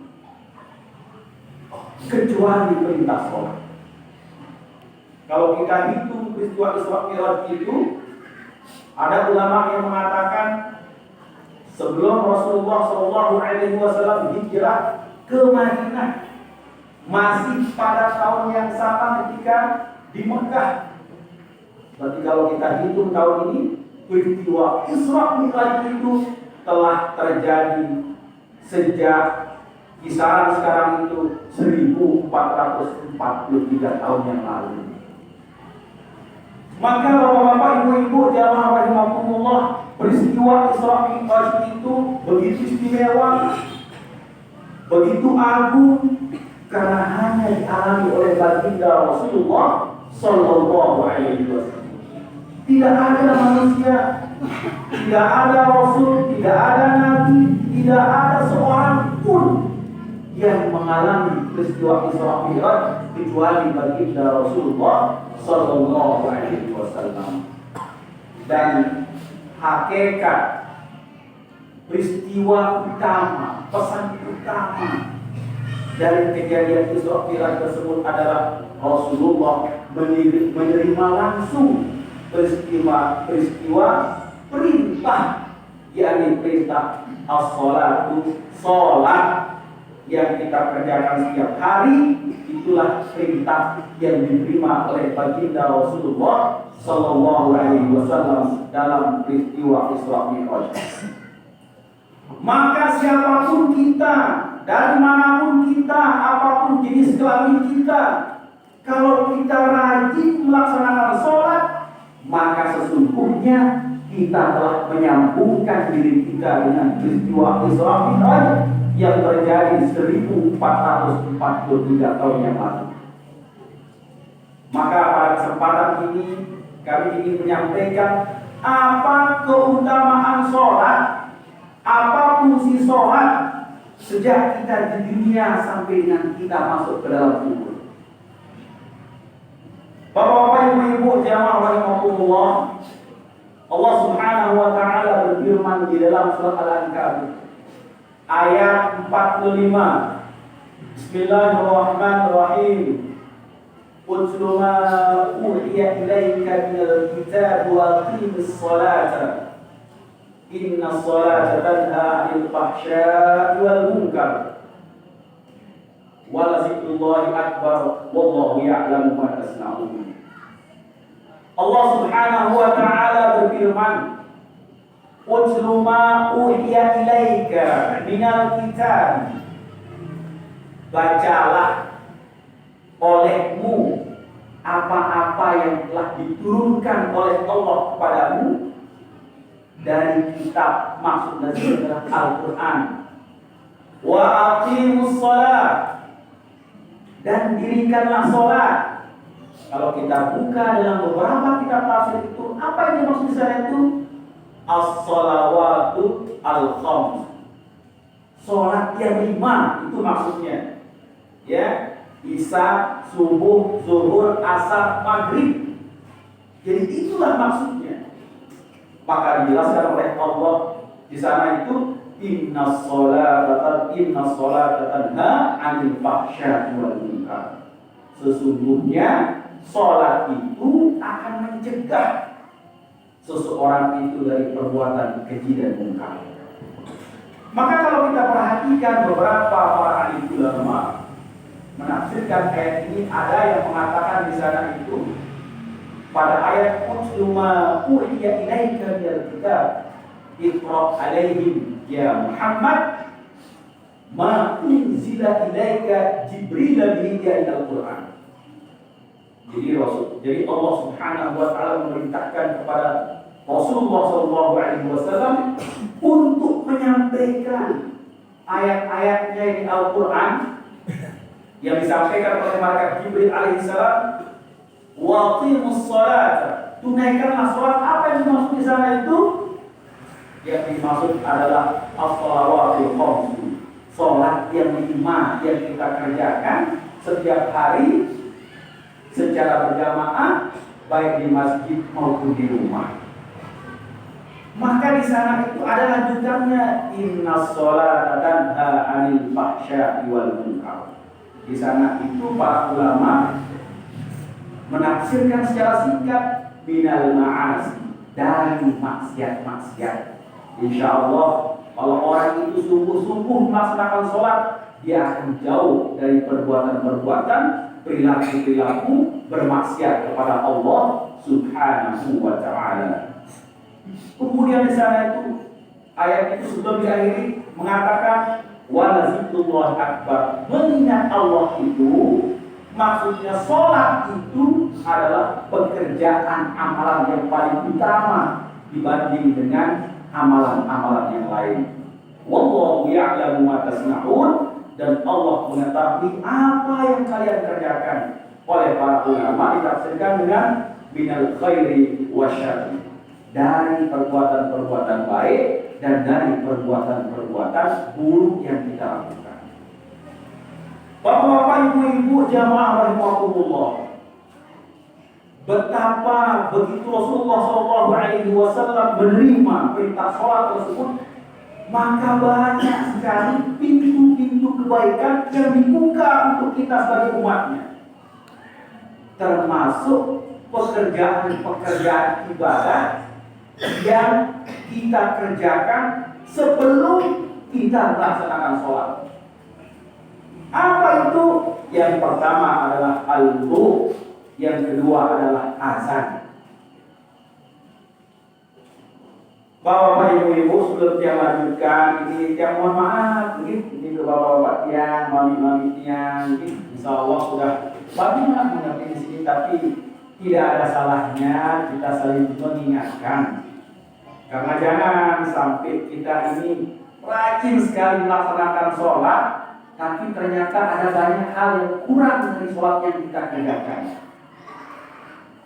kecuali perintah sholat. Kalau kita hitung peristiwa Isra Mi'raj itu, ada ulama yang mengatakan sebelum Rasulullah SAW hijrah ke Madinah, masih pada tahun yang sama ketika di Mekah. Berarti kalau kita hitung tahun ini, peristiwa Isra Mi'raj itu telah terjadi sejak kisaran sekarang itu 1443 tahun yang lalu. Maka bapak-bapak, ibu-ibu, jamaah rahimakumullah, peristiwa Isra Mi'raj itu begitu istimewa, begitu agung, karena hanya dialami oleh baginda Rasulullah Sallallahu Alaihi Wasallam. Tidak ada manusia, tidak ada rasul, tidak ada nabi, tidak ada seorang pun yang mengalami peristiwa Isra Mi'raj kecuali baginda Rasulullah Sallallahu Alaihi Wasallam. Dan hakikat peristiwa utama, pesan utama dari kejadian Isra Mi'raj tersebut adalah Rasulullah menerima langsung peristiwa perintah, yakni perintah as-salatu, salat yang kita kerjakan setiap hari. Itulah perintah yang diterima oleh baginda Rasulullah Sallallahu Alaihi Wasallam dalam peristiwa Isra Mi'raj. Maka siapapun kita, dari manapun kita, apapun jenis kelamin kita, kalau kita rajin melaksanakan sholat, maka sesungguhnya kita telah menyambungkan diri kita dengan peristiwa Isra Mi'raj yang terjadi 1443 tahun yang lalu. Maka pada kesempatan ini kami ingin menyampaikan apa keutamaan sholat, apa fungsi sholat sejak kita di dunia sampai dengan kita masuk ke dalam kubur. Bapak-bapak, ibu-ibu, jamaah rahimakumullah, Allah Subhanahu wa taala berfirman di dalam surat Al-Ankabut ayat 45. Bismillahirrahmanirrahim. Utlu ma uhiya ilaika minal kitab wa aqimis salata. Inna salata tanha 'anil fahsya'i wal munkar. Wa la zikrullahi akbar wallahu ya'lamu ma tasna'un. Allah Subhanahu wa taala berfirman, "Utlu ma uhiya ilaika minal kitab." Bacalah olehmu apa-apa yang telah diturunkan oleh Allah kepadamu dari kitab, maksudnya adalah Al-Qur'an. Wa aqimus shalah, dan dirikanlah sholat. Kalau kita buka dalam beberapa kitab tafsir itu, apa yang dimaksud di sana itu? As-shalawatu al-khams. Sholat yang 5 itu maksudnya. Ya, Isya, subuh, zuhur, asar, maghrib. Jadi itulah maksudnya. Maka dijelaskan oleh Allah di sana itu inna sholata tanha 'anil fahsya'i wal munkar. Sesungguhnya sholat itu akan mencegah seseorang itu dari perbuatan keji dan munkar. Maka kalau kita perhatikan beberapa para ahli ulama menafsirkan ayat ini, ada yang mengatakan di sana itu pada ayat utlu ma uhiya ilaika minal kitab iqra alaihim ya Muhammad ma unzila ilaika Jibril bihi ilal Quran. Jadi Allah Subhanahu wa taala memerintahkan kepada Rasulullah sallallahu alaihi wasallam untuk menyampaikan ayat-ayatnya di Al-Qur'an yang disampaikan oleh malaikat Jibril alaihissalam. Wa aqimus shalat, tunaikanlah salat. Apa yang dimaksud di sana itu? Yang dimaksud adalah as-shalawatul khams, salat yang 5 yang kita kerjakan setiap hari secara berjamaah, baik di masjid maupun di rumah. Maka di sana itu ada lanjutannya, innas sholata tanha 'anil fahsya'i wal munkar. Di sana itu para ulama menafsirkan secara singkat minal ma'asi, dari maksiat-maksiat. Insyaallah kalau orang itu sungguh-sungguh melaksanakan sholat, dia akan jauh dari perbuatan-perbuatan, perilaku-perilaku bermaksiat kepada Allah Subhanahu wa ta'ala. Kemudian di sana itu ayat itu sebelum diakhiri mengatakan walazikrullah akbar. Mengingat Allah itu maksudnya sholat itu adalah pekerjaan amalan yang paling utama dibanding dengan amalan-amalan yang lain. Wallahu ya'lamu ma tasna'un, dan Allah mengetahui apa yang kalian kerjakan. Oleh para ulama ditafsirkan dengan minal khairi wasyarri, dari perbuatan-perbuatan baik dan dari perbuatan-perbuatan buruk yang kita lakukan. Bapak-bapak, ibu-ibu, jamaah rahimakumullah, betapa begitu Rasulullah SAW menerima perintah sholat tersebut, maka banyak sekali pintu-pintu kebaikan yang dibuka untuk kita sebagai umatnya, termasuk pekerjaan-pekerjaan ibadah yang kita kerjakan sebelum kita melaksanakan sholat. Apa itu? Yang pertama adalah al-wudu, yang kedua adalah azan. Bapak-bapak, ibu-ibu, sebelum saya lanjutkan ini, yang mohon maaf, ini ke bapak-bapak yang mami-mami yang, insya Allah sudah banyak mengerti di sini, tapi tidak ada salahnya kita saling mengingatkan. Karena jangan sampai kita ini rajin sekali melaksanakan sholat, tapi ternyata ada banyak hal yang kurang dari sholat yang kita kerjakan.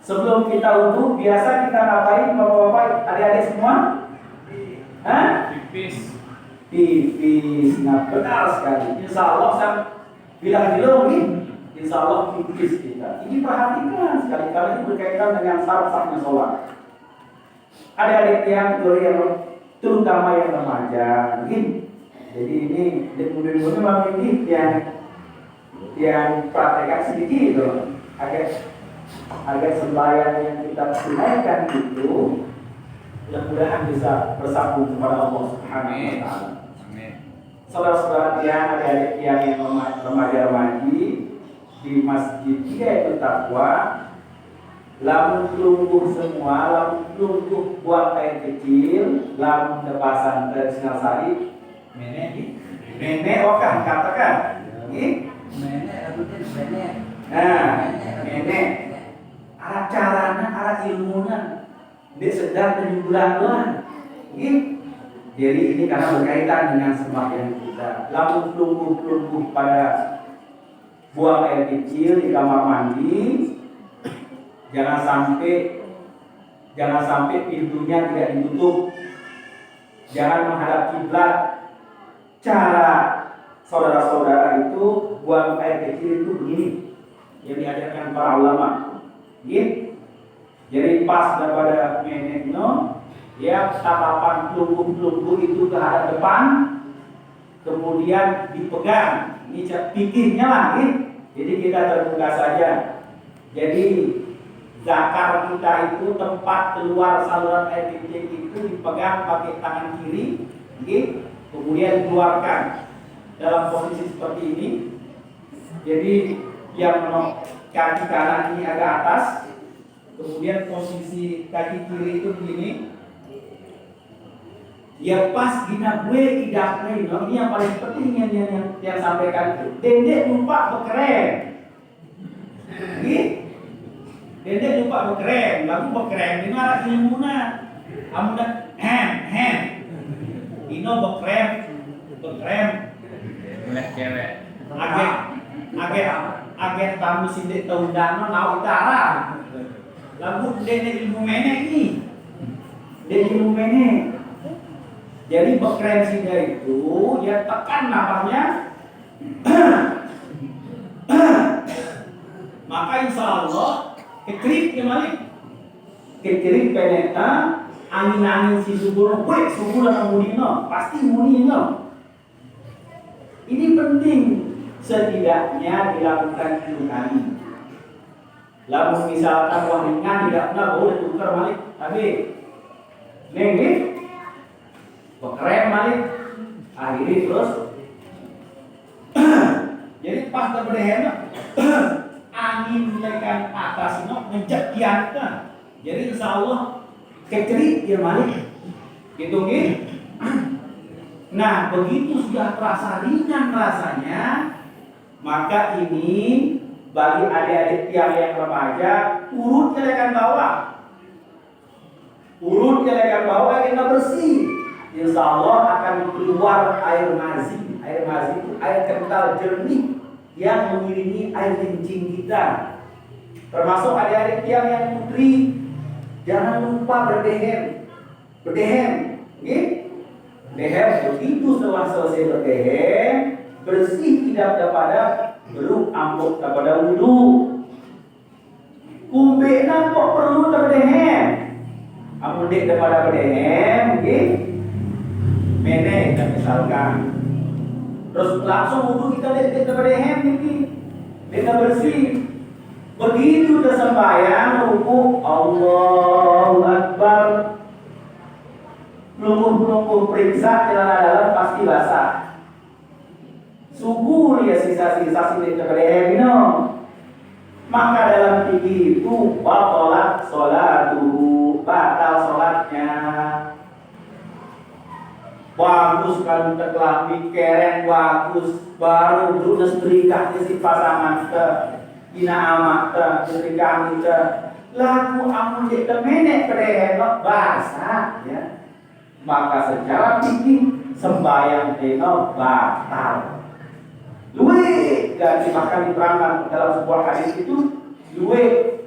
Sebelum kita wudu, biasa kita ngapain bapak-bapak, adik-adik semua? Pipis. Nah, benar sekali. Insya Allah saya bilang dilongin, insya Allah pipis kita. Ini perhatikan sekali-kali itu berkaitan dengan syarat-syaratnya sholat. Adik-adik yang terutama yang remaja, mungkin. Jadi ini mudah-mudahan memang ini yang praktekkan sedikit loh. Agar sembahyang yang kita tunaikan itu mudah-mudahan bisa bersambung kepada Allah Subhanahu wa taala. Saudara-saudara yang adik-adik yang remaja-remaji di masjid Hidayah Taqwa, lamun lumpuh semua, lamun lumpuh buang air kecil, lamun lepasan dari Singasari, nenek okan katakan, nenek, arah caranya, arah ilmunya, dia sedang 7 bulan, Jadi ini karena berkaitan dengan sembahyang kita. Lamun lumpuh pada buang air kecil di kamar mandi, jangan sampai pintunya tidak ditutup, jangan menghadap kiblat. Cara saudara-saudara itu buang air kecil itu begini, yang diajarkan para ulama. Jadi pas daripada menekno, ya tapapan pelunggu-pelunggu itu ke arah depan, kemudian dipegang. Ini pikirnya lah, jadi kita terbuka saja. Jadi zakar kita itu tempat keluar saluran air kencing itu dipegang pakai tangan kiri, kemudian dikeluarkan dalam posisi seperti ini. Jadi yang kaki kanan ini agak atas, kemudian posisi kaki kiri itu begini. Ya pas gina gue tidak ini yang paling penting yang sampaikan itu. Dendek lupa bekeren. Dendek lupa bekeren, lagu bekeren. Ini arah ilmuna. Amuna hem. Ino bekeren. Agen tamu sindik taundano na utara. Lagu dendek ilmu mene ini. Dendek ilmu mene. Jadi bekeren sinda itu ya tekan nafasnya. Maka insya Allah kekrik kembali, kekrik peneta angin si subur, subur dan munino pasti munino. Ini penting setidaknya dilakukan 7 kali. Lalu misalkan wahingan tidak pernah boleh tukar balik, tapi nengit bekeren balik, akhirnya terus. Jadi pas terberehen angin lekan atas itu menjadikan. Jadi insya Allah kekeri dia balik, gitu gitu. Nah begitu sudah terasa ringan rasanya, maka ini bagi adik-adik yang remaja urut ke lekan bawah, kita bersih. Insya Allah akan keluar air mazi. Air mazi itu air kental jernih yang mengiringi air kencing kita. Termasuk adik-adik yang putri, jangan lupa berdehem, begitu setelah selesai berdehem, bersih tidak daripada belum ampuk daripada wudhu. Kumbena kok perlu terdehem, ampun dek daripada berdehem, mene dan misalkan terus langsung wudhu kita lihat berdehem ini kita bersih. Begitu udah sembahyang rukuk Allahu Akbar, pelungguh periksa celana dalam pasti basah. Subuh ya sisa-sisa sini berdehem maka dalam fikih itu batalat sholatuhu, batal sholatnya. Bagus kalau terkelambi keren bagus, baru dulu setrika si pasangan te ina amat te setrika ni te lagu amun dek temenek pereheno basah ya, maka secara fikih sembahyang teno batal. Luwe dan bahkan diterangkan dalam sebuah hadis itu, luwe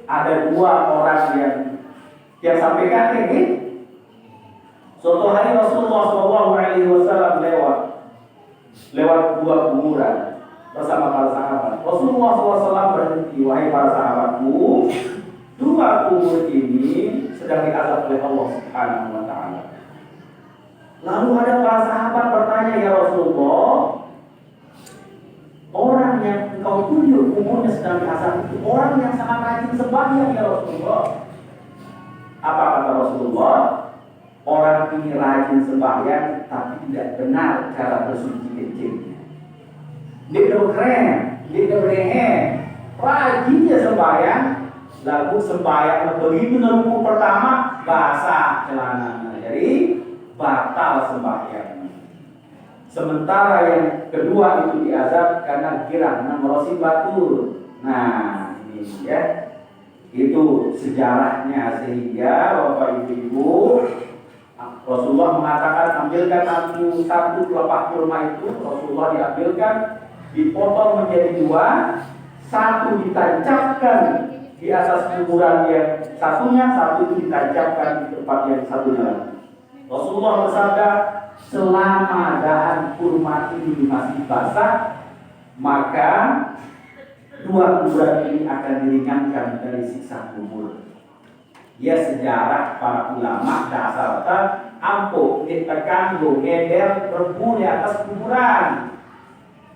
ada 2 orang yang sampaikan ini. Suatu hari Rasulullah SAW lewat 2 kuburan bersama para sahabat. Rasulullah SAW berhenti, wahai para sahabatku, 2 kubur ini sedang diazab oleh Allah Subhanahu Wa Taala. Lalu ada para sahabat bertanya, ya Rasulullah, orang yang engkau tunjuk kuburnya sedang diazab itu orang yang sangat rajin sembahyang ya Rasulullah. Apa kata Rasulullah? Orang ini rajin sembahyang tapi tidak benar cara bersuci kencingnya. Dia keren, dia berehem, rajinnya sembahyang, lalu sembahyang begitu rukuk pertama basah celananya, jadi batal sembahyang. Sementara yang kedua itu diazab karena girang namrosi batur. Nah ini ya, itu sejarahnya. Sehingga Bapak Ibu, Rasulullah mengatakan ambilkan satu pelepah kurma itu, Rasulullah diambilkan, dipotong menjadi 2, satu ditancapkan di atas kuburan yang satunya, satu itu ditancapkan di tempat yang satunya. Rasulullah bersabda, selama dahan kurma ini masih basah, maka 2 kuburan ini akan diringankan dari siksa kubur. Ya sejarah para ulama dasarkan ampuh ditekan ngeder rebu di atas kuburan.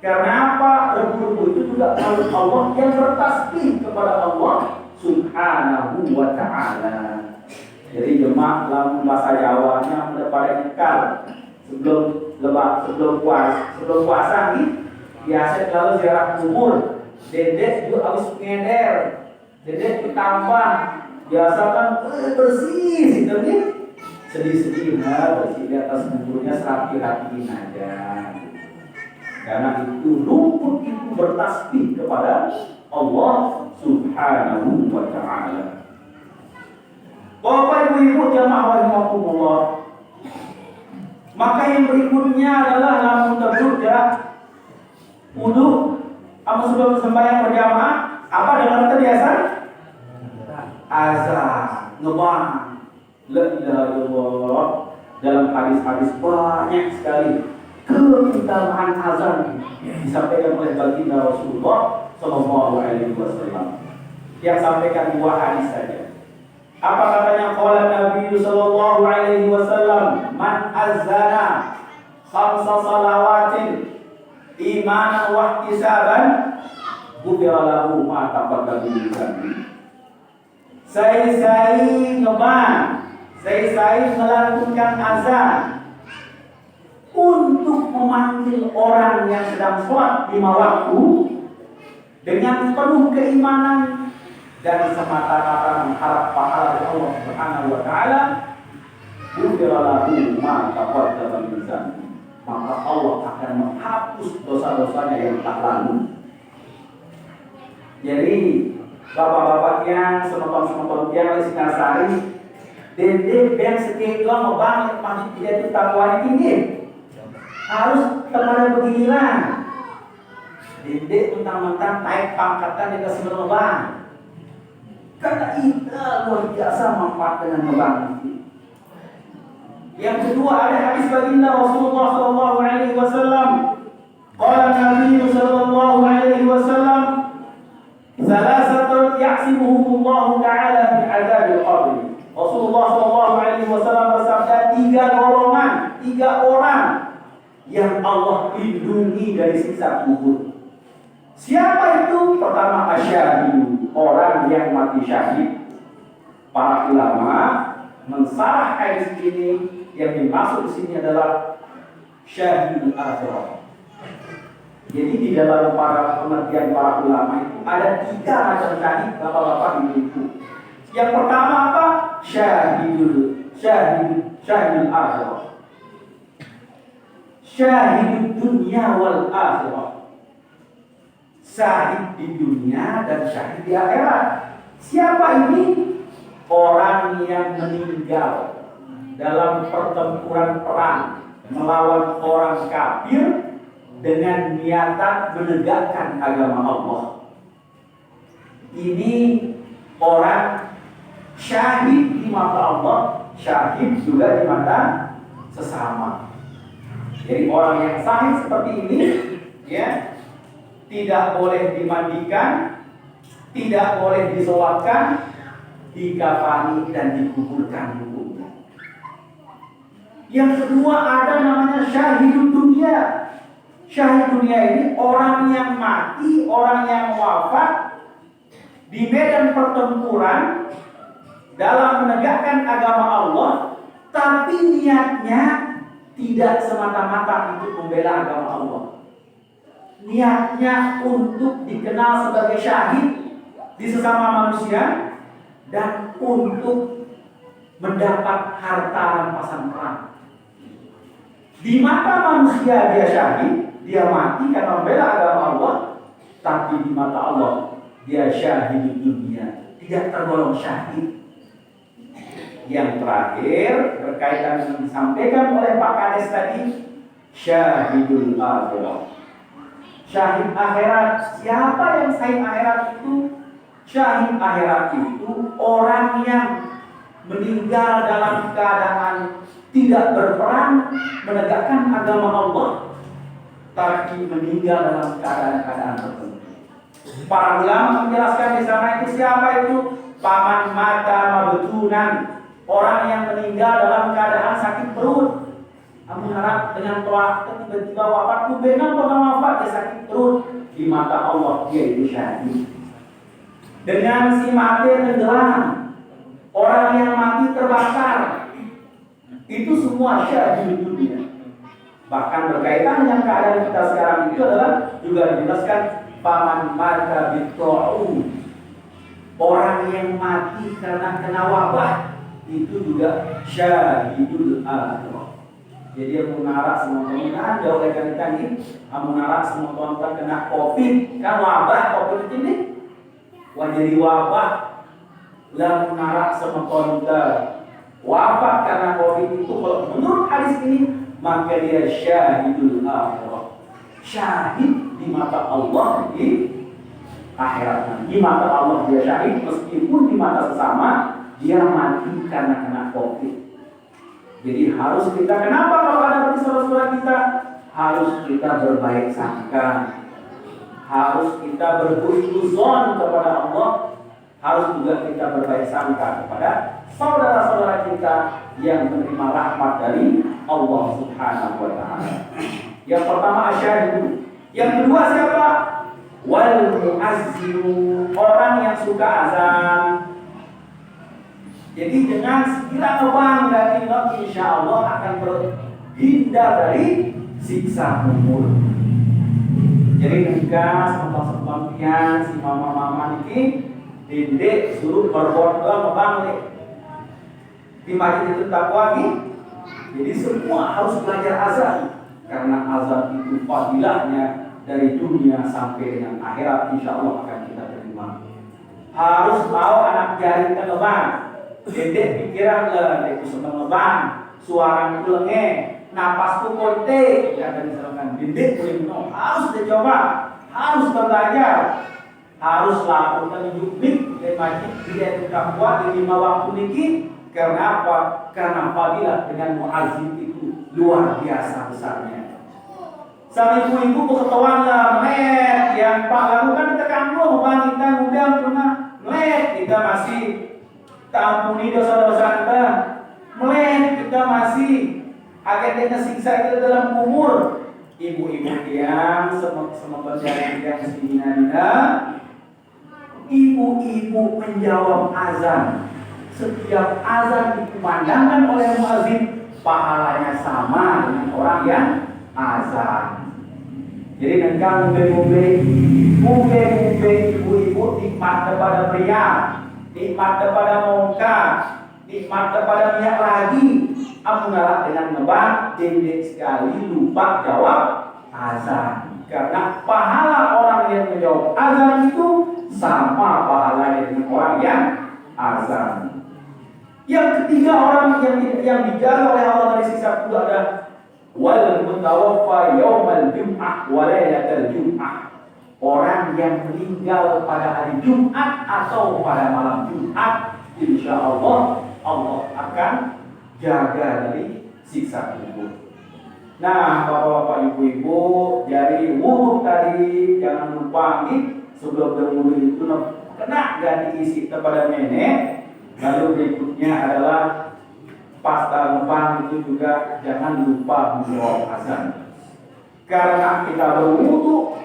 Karena apa? Rebu itu juga makhluk Allah yang bertasbih kepada Allah Subhanahu wa ta'ala. Jadi jemaah dalam bahasa Jawanya pada ikal sebelum puasa nih biasa lalu ziarah kubur. Dedek juga habis ngeder, dedek ditambah biasa kan bersih gitu nih, sedih-sedih bersih di atas kuburnya, serapi-rapiin aja. Karena itu rumput itu bertasbih kepada Allah Subhanahu wa ta'ala. Bapak ibu-ibu jamaah rahimakumullah, maka yang berikutnya adalah lamun terduga wudu apa sebelum sembahyang berjamaah apa dalam terbiasa azan ngebang la ilaha illallah. Dalam hadis-hadis banyak sekali keutamaan azan disampaikan oleh baginda Rasulullah Sallallahu Alaihi Wasallam. Yang sampaikan dua hadis saja. Apa katanya? Qala Nabi Sallallahu Alaihi Wasallam, man azana khamsa salawatin imanan wa ihtisaban ghufira lahu ma taqaddama min dhanbi. Saya ngebang, saya melantunkan azan untuk memanggil orang yang sedang sholat 5 waktu dengan penuh keimanan dan semata-mata mengharap pahala dari Allah Subhanahu wa taala, ghufira lahu ma taqaddama min dhanbi. Maka Allah akan menghapus dosa-dosanya yang tak lalu. Jadi bapak-bapaknya, semeton-semeton yang di Singasari, dede ben sekilo ngebang masjid tidak itu takwanya tinggi. Harus kepada beginilah. Dede mentang-mentang naik pangkatan di kasih ngebang. Karena itu luar biasa manfaat dengan ngebang. Yang kedua ada hadis baginda Rasulullah Sallallahu Alaihi Wasallam. Qala Nabi Sallallahu Alaihi Wasallam, salasatun ya'simuhumullahu ta'ala min azabil qabr. Rasulullah Sallallahu Alaihi Wasallam bersabda, 3 golongan, 3 orang yang Allah lindungi dari siksa kubur. Siapa itu? Pertama asyhadu, orang yang mati syahid. Para ulama mensarah hadis ini, yang dimaksud di sini adalah syahidul akhirah. Jadi di dalam para pengertian para ulama itu ada 3 macam syahid bapak-bapak ibu-ibu. Yang pertama apa? Syahidul akhirah. Syahidul dunia wal akhirah. Syahid di dunia dan syahid di akhirat. Siapa ini? Orang yang meninggal dalam pertempuran perang melawan orang kafir dengan niatan menegakkan agama Allah. Ini orang syahid di mata Allah, syahid juga di mata sesama. Jadi orang yang syahid seperti ini, ya, tidak boleh dimandikan, tidak boleh disolatkan, dikafani dan dikuburkan hukumnya. Yang kedua ada namanya syahid dunia. Syahid dunia ini orang yang mati, orang yang wafat di medan pertempuran dalam menegakkan agama Allah, tapi niatnya tidak semata-mata untuk membela agama Allah. Niatnya untuk dikenal sebagai syahid di sesama manusia dan untuk mendapat harta rampasan perang. Di mata manusia dia syahid, dia mati karena membela agama Allah, tapi di mata Allah dia syahid di dunia, tidak tergolong syahid. Yang terakhir berkaitan dengan disampaikan oleh Pak Kades tadi, syahidul akhirah. Syahid akhirat. Siapa yang syahid akhirat itu? Syahid akhirat itu orang yang meninggal dalam keadaan tidak berperang menegakkan agama Allah, tapi meninggal dalam keadaan tertentu. Para ulama menjelaskan di sana itu siapa itu? Paman mata mabtunan, orang yang meninggal dalam keadaan sakit perut. Amun harap dengan toa tiba-tiba wafat, kubenan pernah wafat dia sakit perut, di mata Allah dia itu syahid. Dengan si mati tenggelam, orang yang mati terbakar, itu semua syahid di dunia. Bahkan berkaitan dengan keadaan kita sekarang itu adalah juga dijelaskan paman mata bitta'un. Orang yang mati karena kena wabah itu juga syahidul akhirah. Jadi yang menara semua teman jauh dari tadi, menara semua teman kena COVID, kan wabah COVID ini, jadi wabah, dan menara semua teman wabah karena COVID itu, kalau menurut hadis ini maka dia syahidul akhirah, syahid di mata Allah di akhirat. Di mata Allah dia syahid, meskipun di mata sesama dia mati karena kena COVID. Jadi harus kita, kenapa kalau ada saudara-saudara kita, harus kita berbaik sangka, harus kita berhusnuzon kepada Allah, harus juga kita berbaik sangka kepada saudara-saudara kita yang menerima rahmat dari Allah Subhanahu wa Ta'ala. Yang pertama asyhadu, yang kedua siapa? Wal muazzinu, orang yang suka azan. Jadi dengan segera ngebangga insya Allah akan terhindar dari siksa kubur. Jadi ketika sebab-sebabnya si mama-mama ini dindek suruh berborgol ngebangga di majlis itu takwa ini. Jadi semua harus belajar azan, karena azan itu fadilahnya dari dunia sampai dengan akhirat insya Allah akan kita terima. Harus tahu anak jari ngebang. Dedek pikiran lah, itu seneng ngebang, suara itu lenge, napasku kote, ya tadi misalkan dedek boleh minum, harus dicoba, harus belajar, harus lakukan jubik dan majid dia tetap kuat di 5 waktu niki. Karena apa? Karena fadilah dengan muazzin itu luar biasa besarnya. Sama ibu-ibu berketahuan lah, melihat yang Pak lakukan kita kamu, bang kita undang pernah melihat kita masih ampuni dosa-dosa kita, melihat kita masih akhirnya siksa kita dalam kubur. Ibu-ibu yang semencari yang sedina-dina, ibu-ibu menjawab azan. Setiap azan dikumandangkan oleh muazin, pahalanya sama dengan orang yang azan. Jadi engkau mumbe ibu-ibu nikmat kepada pria, nikmat kepada muka, nikmat kepada minyak lagi, amunlah dengan ngebang, dendek sekali lupa jawab azan. Karena pahala orang yang menjawab azan itu sama pahalanya dengan orang yang azan. Yang ketiga orang yang dijaga oleh Allah dari siksa kubur adalah wal mutawaffa yaumal jum'ah wa lailatal jum'ah. Orang yang meninggal pada hari Jumat atau pada malam Jumat, insya Allah Allah akan jaga dari siksa kubur. Nah, bapak-bapak, ibu-ibu, dari wudu tadi jangan lupa nih, sebelum berwudu itu kena gak diisi kepada nenek. Lalu berikutnya adalah pasta ngebang itu juga jangan lupa menjawab azan. Karena kita berwudu,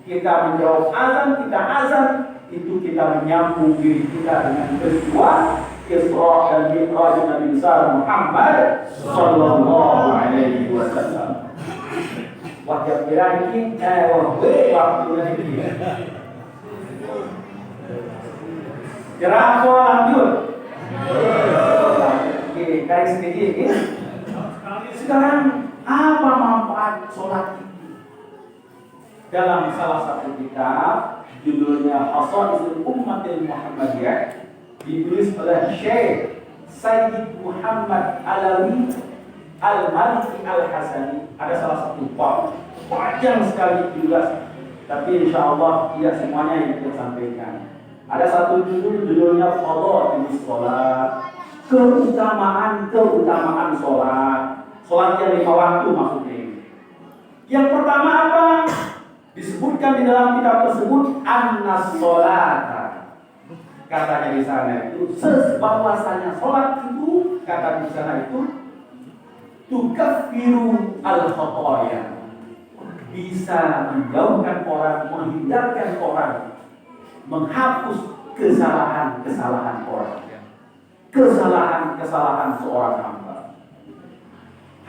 kita menjawab azan, itu kita menyambung diri kita dengan peristiwa Isra dan Mi'raj Nabi besar Muhammad sallallahu alaihi wasallam. Wajib kira ini waktu ini. Jerah lanjut. Oke, garis sedikit. Sekarang apa manfaat sholat itu? Dalam salah satu kitab judulnya Hasadul Ummatil Muhammadiyah, ditulis oleh Syekh Sayyid Muhammad Alawi Al-Maliki Al-Hasani. Ada salah satu bab panjang sekali juga, tapi insya Allah tidak semuanya yang kita sampaikan. Ada satu judulnya Fadhailus Shalat, keutamaan sholat. Sholat yang 5 waktu maksudnya. Yang pertama apa? Disebutkan di dalam kitab tersebut annas sholata katanya di sana itu bahwasanya sholat itu kata di sana itu tukaffiru al-khotoya, bisa menjauhkan orang, menghindarkan orang, menghapus kesalahan-kesalahan orang, kesalahan-kesalahan seorang hamba.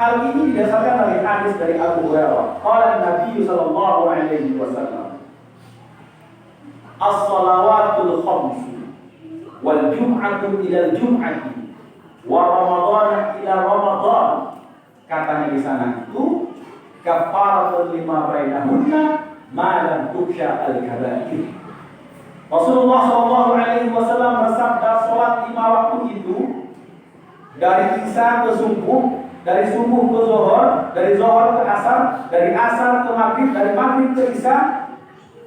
Hal ini didasarkan dari hadis dari Abu Hurairah. Qala Nabi sallallahu alaihi wasallam, "As-salawatul khams wal jum'atu ila al-jum'ati wa ramadhan ila ramadhan." Katanya di sana itu kafaratun lima bainahunna ma lam tuksha al-kaba'ir. Rasulullah sallallahu alaihi wasallam bersabda, salat 5 waktu itu dari Isya ke subuh, dari subuh ke zuhur, dari zuhur ke asar, dari asar ke maghrib, dari maghrib ke isya,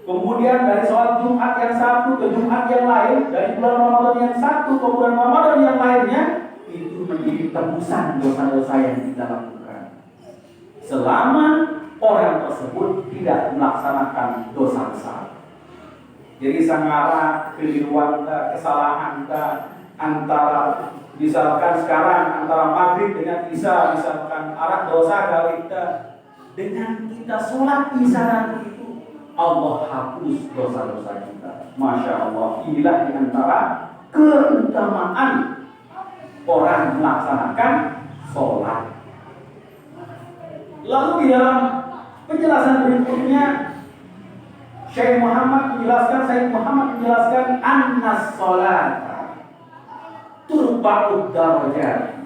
kemudian dari sholat Jumat yang satu ke Jumat yang lain, dari bulan Ramadan yang satu ke bulan Ramadan yang lainnya, itu menjadi tebusan dosa-dosa yang kita lakukan selama orang tersebut tidak melaksanakan dosa besar. Jadi sangara keliruan kesalahan antara misalkan sekarang antara maghrib dengan isya, misalkan arah dosa kalau kita dengan kita sholat isya nanti itu Allah hapus dosa-dosa kita. Masya Allah, inilah diantara keutamaan orang melaksanakan sholat. Lalu di dalam penjelasan berikutnya Syekh Muhammad menjelaskan annas sholat turba'ud darajat,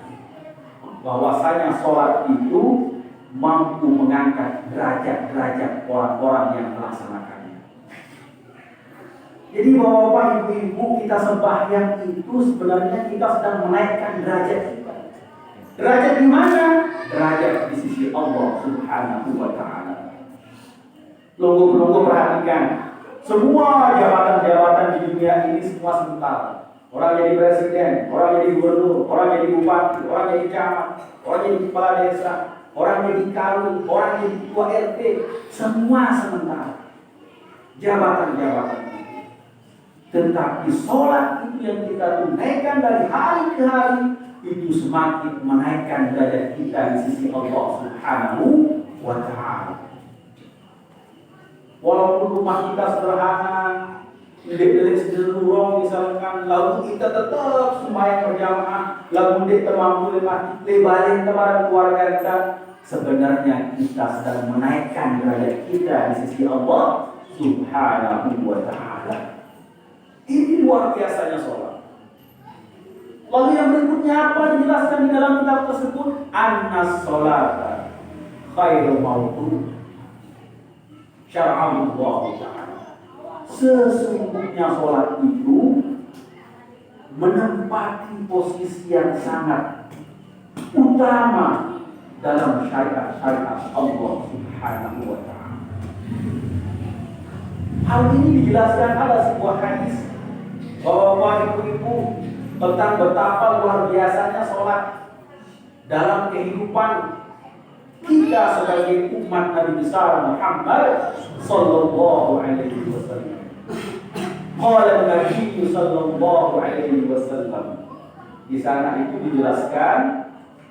bahwasanya sholat itu mampu mengangkat derajat-derajat orang-orang yang melaksanakannya. Jadi bapak ibu-ibu, kita sembahyang itu sebenarnya kita sedang menaikkan derajat kita. Derajat di mana? Derajat di sisi Allah Subhanahu wa Ta'ala. Lungguh-lungguh perhatikan, semua jabatan-jabatan di dunia ini semua sebentar. Orang jadi presiden, orang jadi gubernur, orang jadi bupati, orang jadi camat, orang jadi kepala desa, orang jadi kalung, orang jadi ketua RT, semua sementara. Jabatan-jabatan. Tetapi sholat itu yang kita tunaikan dari hari ke hari, itu semakin menaikkan derajat kita di sisi Allah Subhanahu wa Ta'ala. Walaupun rumah kita sederhana, delik-delik sederhana misalkan, lalu kita tetap sembahyang berjamaah, lalu dek termampu lebarin kepada keluarga kita, sebenarnya kita sedang menaikkan derajat kita di sisi Allah Subhanahu wa Ta'ala. Ini luar biasanya sholat. Lalu yang berikutnya apa dijelaskan di dalam kitab tersebut? Annas sholata khairu mawdu syar'an Allah Ta'ala. Sesungguhnya sholat itu menempati posisi yang sangat utama dalam syariat-syariat Allah Subhanahu wa Ta'ala. Hal ini dijelaskan ada sebuah hadis bahwa ibu-ibu tentang betapa luar biasanya sholat dalam kehidupan kita sebagai umat Nabi besar Muhammad sallallahu alaihi wasallam. Qala Nabi sallallahu alaihi wasallam. Di sana itu dijelaskan,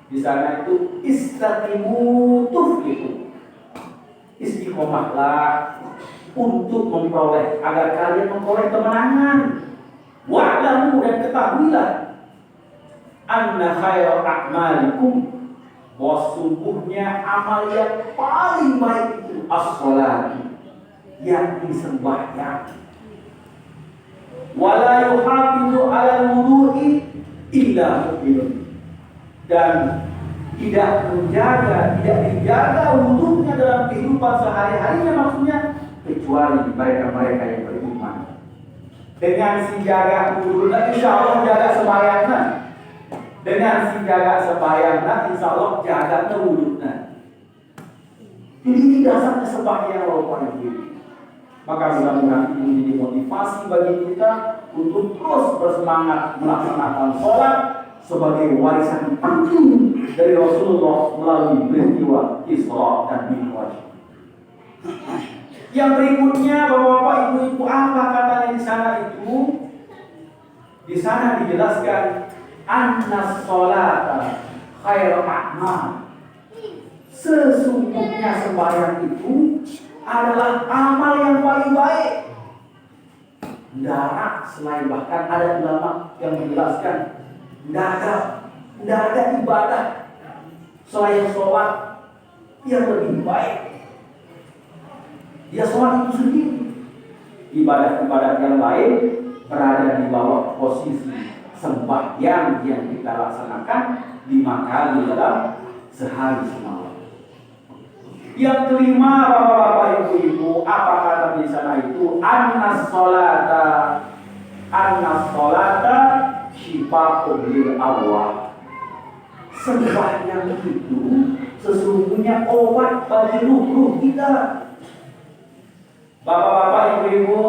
di sana itu istaqimu tuflihu. Istiqomahlah untuk memperoleh, agar kalian memperoleh kemenangan. Wa'lamu, dan ketahuilah anna khairal a'malikum, bahwa sungguhnya amal yang paling baik itu as-salat, yakni sembahyang. Wala yuhafizu 'ala al-wudu'i illa mu'minun, dan tidak dijaga wudunya dalam kehidupan sehari-harinya, maksudnya kecuali mereka-mereka yang beriman. Dengan si jaga wudu, insya Allah jaga sembahyangnya. Dengan si jaga sembahyangnya, insya Allah jaga wudhunya. Ini dasarnya sembahyang walaupun ini. Maka mudah-mudahan ini menjadi motivasi bagi kita untuk terus bersemangat melaksanakan sholat sebagai warisan penting dari Rasulullah melalui peristiwa Isra dan Mi'raj. Yang berikutnya, bapak-bapak, ibu-ibu, apa katanya di sana itu? Di sana dijelaskan annas sholata khairul a'mal. Sesungguhnya sembahyang itu adalah amal yang paling baik. Tidak selain, bahkan ada ulama yang menjelaskan tidak ada ibadah selain sholat yang lebih baik. Ya sholat itu sendiri. Ibadah-ibadah yang lain berada di bawah posisi sembahyang yang kita laksanakan 5 kali dalam sehari semalam. Yang kelima, bapak-bapak, ibu-ibu, apa kata di sana itu? Annas solata shifa'un lil arwah. Sembahyang itu sesungguhnya obat bagi ruh kita. Bapak-bapak, ibu-ibu,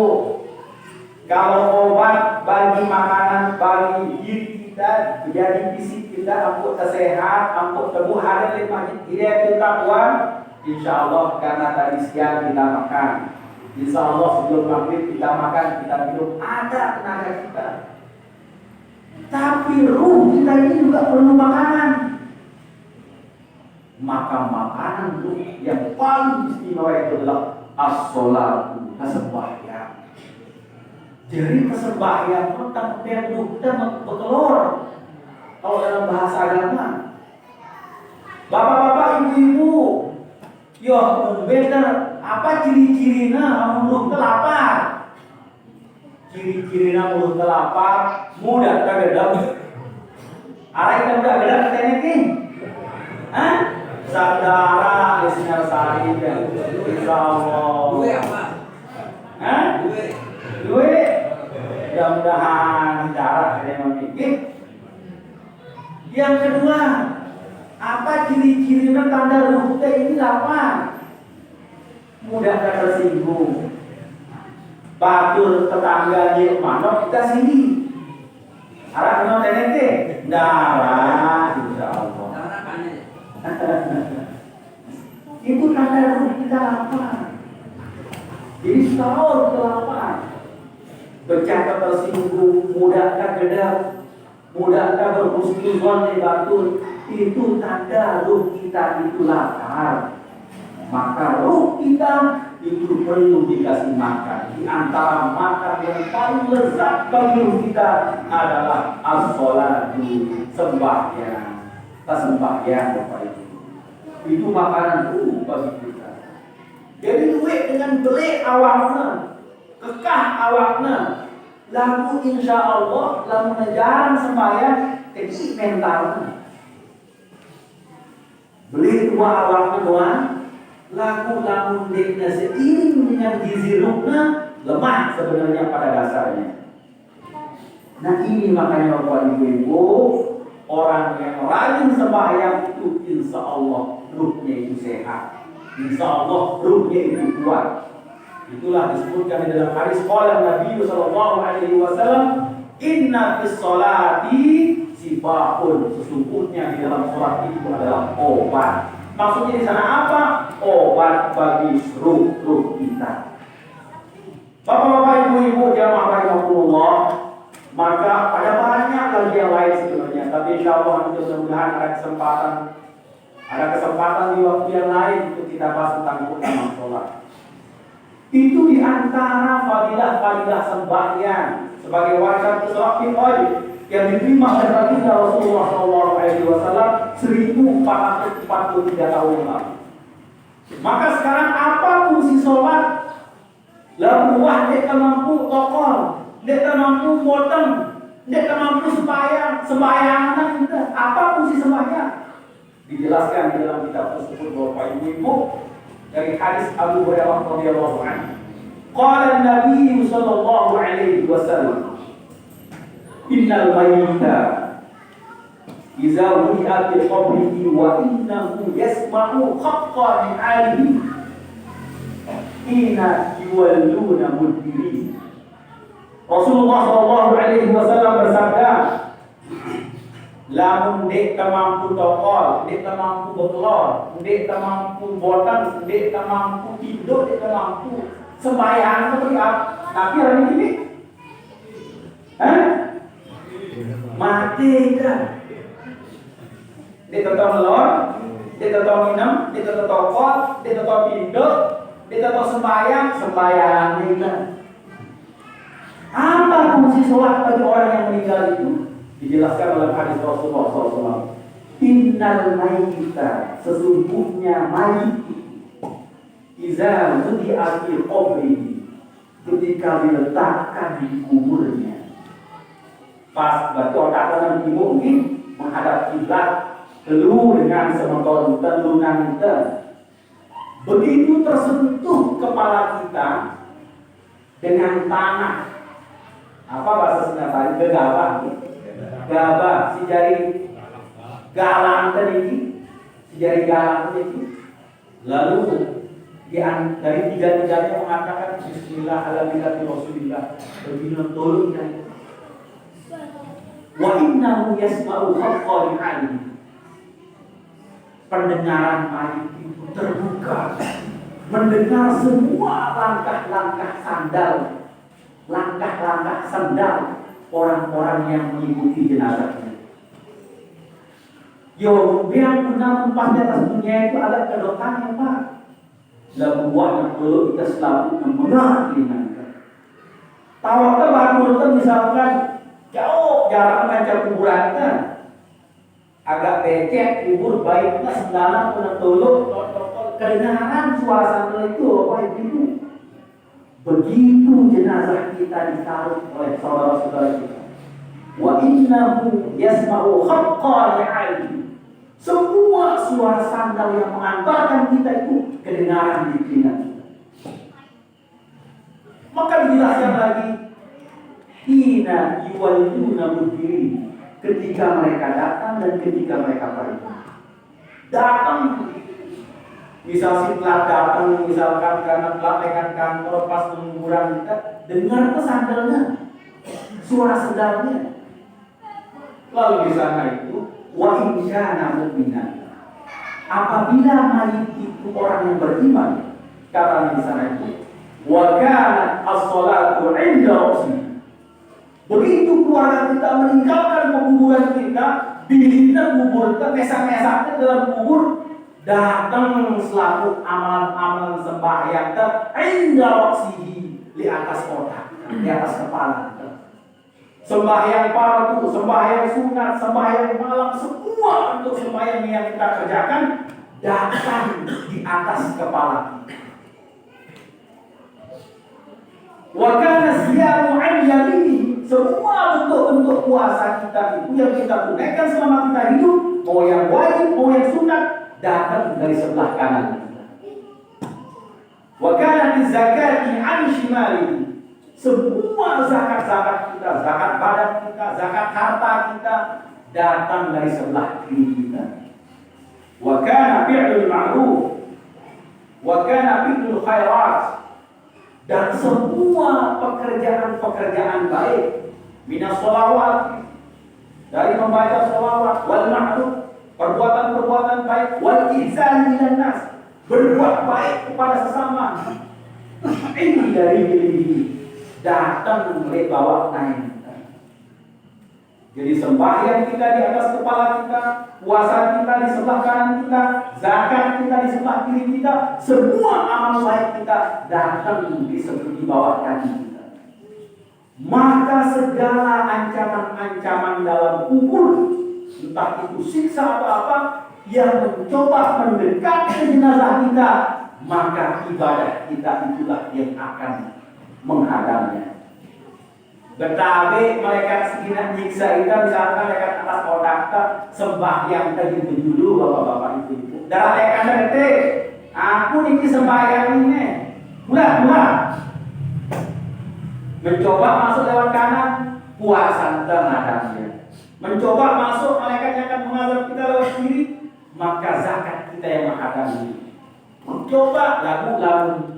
kalau obat bagi makanan, bagi diri kita, jadi fisik kita, untuk sehat, untuk tubuh ada lima itu takwa. Insya Allah karena tadi siang kita makan, Insya Allah sebelum maghrib kita makan, kita minum, ada tenaga kita. Tapi ruh kita ini juga perlu makanan. Maka makanan ruh yang paling istimewa itu adalah as-sholatu, kesembahyang. Jadi kesembahyang tentang ruh kita bertelur. Kalau dalam bahasa agama, bapak-bapak, ibu-ibu, yo, bener apa ciri-cirina mulut kelapar? Ciri-cirina mulut kelapar, mudah kagedam. Arek kan udah gedam katanya ki? Hah? Saudara listener sari ya. Insyaallah. Duwe apa? Hah? Duwe. Mudah-mudahan cara yang memikir. Yang kedua, apa ciri-cirinya tanda ruh kita ini lapar? Mudah tersinggung. Batur tetangga di mana kita sini. Arah kenal TNT? Darah, insya Allah. Itu tanda ruh kita lapar. Jadi selalu kita lapar. Bercakap tersinggung, mudahkah gedap, mudahkah berhusnuzon di batur. Itu tanda ruh kita itu lapar. Maka ruh kita itu perlu dikasih makan. Di antara makan yang paling lezat bagi ruh kita adalah as-sholatu, sembahyang. Sembahyang Bapak Ibu. Itu makanan ruh bagi kita. Jadi duit dengan belik awakna, kekah awakna, lalu insya Allah lalu menjalan sembahyang kecil mentalnya. Beli dua awakna doang, lagu dekna seiring dengan gizi ruhna lemah sebenarnya pada dasarnya. Nah ini makanya Bapak Ibu, orang yang rajin sembahyang itu insya Allah ruhnya itu sehat, insya Allah ruhnya itu kuat. Itulah disebutkan di dalam hadis qala Nabi sallallahu alaihi wasallam, inna fis sholati sifaun, sesungguhnya di dalam sholat itu adalah obat. Maksudnya di sana apa? Obat bagi ruh kita. Bapak-bapak, ibu-ibu, jamaah rahimakumullah, maka ada banyak lagi yang lain sebenarnya. Tapi insya Allah nanti mudah-mudahan ada kesempatan di waktu yang lain untuk kita bahas tentang keutamaan sholat. Itu di antara fadilah-fadilah sembahyang sebagai warisan sholat yang diterima oleh baginda Rasulullah SAW 1443 tahun yang lalu. Maka sekarang apa fungsi sholat? Lalu dia mampu tokol, dia mampu motong, dia mampu sembahyang. Apa fungsi sembahyang? Dijelaskan di dalam kitab tersebut Bapak Ibu dari hadis Abu Hurairah radhiyallahu anhu. Qala Nabi sallallahu alaihi wasallam, innal mayyita idza wudi'a fi qabrihi wa innahu yasma'u khafqa min 'alihi ina yuwalluna mudbirin. Rasulullah sallallahu alaihi wasallam bersabda, lamun dek mampu tokol, dek mampu bekelor, dek mampu botan, dek mampu tidur, dek mampu sembahyang seperti apa? Tapi hari ini mati kan. Dia tetap melor, dia tetap minum, dia tetap tokot, dia tetap pindut, dia tetap sembahyang kan. Apa fungsi sholat bagi orang yang meninggal itu? Dijelaskan dalam hadis Rasulullah SAW. Innal mayyita, sesungguhnya mayit iza wudi'a fi qabrihi, ketika diletakkan di kuburnya. Pas batu otak mungkin menghadap kiblat, telu dengan semeton telunan kita. Begitu tersentuh kepala kita dengan tanah, apa bahasa Sunda tadi? Gegabah, gabah, si jari galang tadi, si jari galang tadi. Lalu dari tiga-tiganya mengatakan Bismillah ala millati Rasulillah. Begini tolong kita. Wa innahu yasma'u khaffari alim. Pendengaran mayit itu terbuka, mendengar semua langkah-langkah sandal orang-orang yang mengikuti jenazahnya. Yo, yang pernah pas di atas dunia itu ada kedokannya, Pak. Lalu buahnya perlu kita selalu mendengar telinga. Tahu ke baru misalkan jauh jarak dengan kuburan kita. Agak becek kubur baiknya sedalam penetuluk kedengaran suasana itu apa itu. Begitu jenazah kita ditaruh oleh saudara-saudara kita. Wa innahu yasma'u khaqqal 'alim. Semua suara sandal yang mengantarkan kita itu kedengaran di telinga kita. Maka dijelaskan lagi, hina yuwalluna mudbirin, ketika mereka datang dan ketika mereka pergi. Datang, misal setelah datang, misalkan karena pelatihan kantor pas penguburan kita, dengar ke sandalnya, suara sandalnya. Lalu di sana itu, wa in kana mu'minan, apabila mayit itu orang yang beriman, kata di sana itu, wa kana as-salatu 'inda rasul. Begitu keluarga kita meninggalkan penguburan kita, bilihnya kubur kita, mesak-mesaknya dalam kubur, datang selaku amalan-amalan sembahyang kita, inda raksihi, di atas otak, di atas kepala kita. Sembahyang fardu, sembahyang sunat, sembahyang malam, semua untuk sembahyang yang kita kerjakan datang di atas kepala kita. Wa kana siyamu 'an yamini, semua bentuk-bentuk puasa kita itu yang kita tunaikan selama kita hidup, mau yang wajib, mau yang sunat, datang dari sebelah kanan kita. Wa kana zakati 'an shimali, semua zakat-zakat kita, zakat badan kita, zakat harta kita datang dari sebelah kiri kita. Wa kana fi'lul ma'ruf, wa kana fi'lul khairat, dan semua pekerjaan-pekerjaan baik, minas sholawat, dari membaca sholawat, wal ma'ruf, perbuatan-perbuatan baik, wal ihsan ilan nas, berbuat baik kepada sesama. Ini dari diri datang mulai bawa naik. Jadi sembahyang kita di atas kepala kita, puasa kita di sebelah kanan kita, zakat kita di sebelah kiri kita, semua amal baik kita datang di bawah kaki kita. Maka segala ancaman-ancaman dalam kubur, entah itu siksa atau apa, yang mencoba mendekat ke jenazah kita, maka ibadah kita itulah yang akan menghadangnya. Betabe mereka sekitar nyiksa kita, misalkan mereka atas otak kita sembahyang tadi dulu bapak-bapak itu. Darah mereka ngerti, aku niki sembahyang ini, mulai. Mencoba masuk lewat kanan, puasa terhadapnya. Mencoba masuk, malaikat yang akan mengazab kita lewat kiri, maka zakat kita yang menghadapi. Mencoba lalu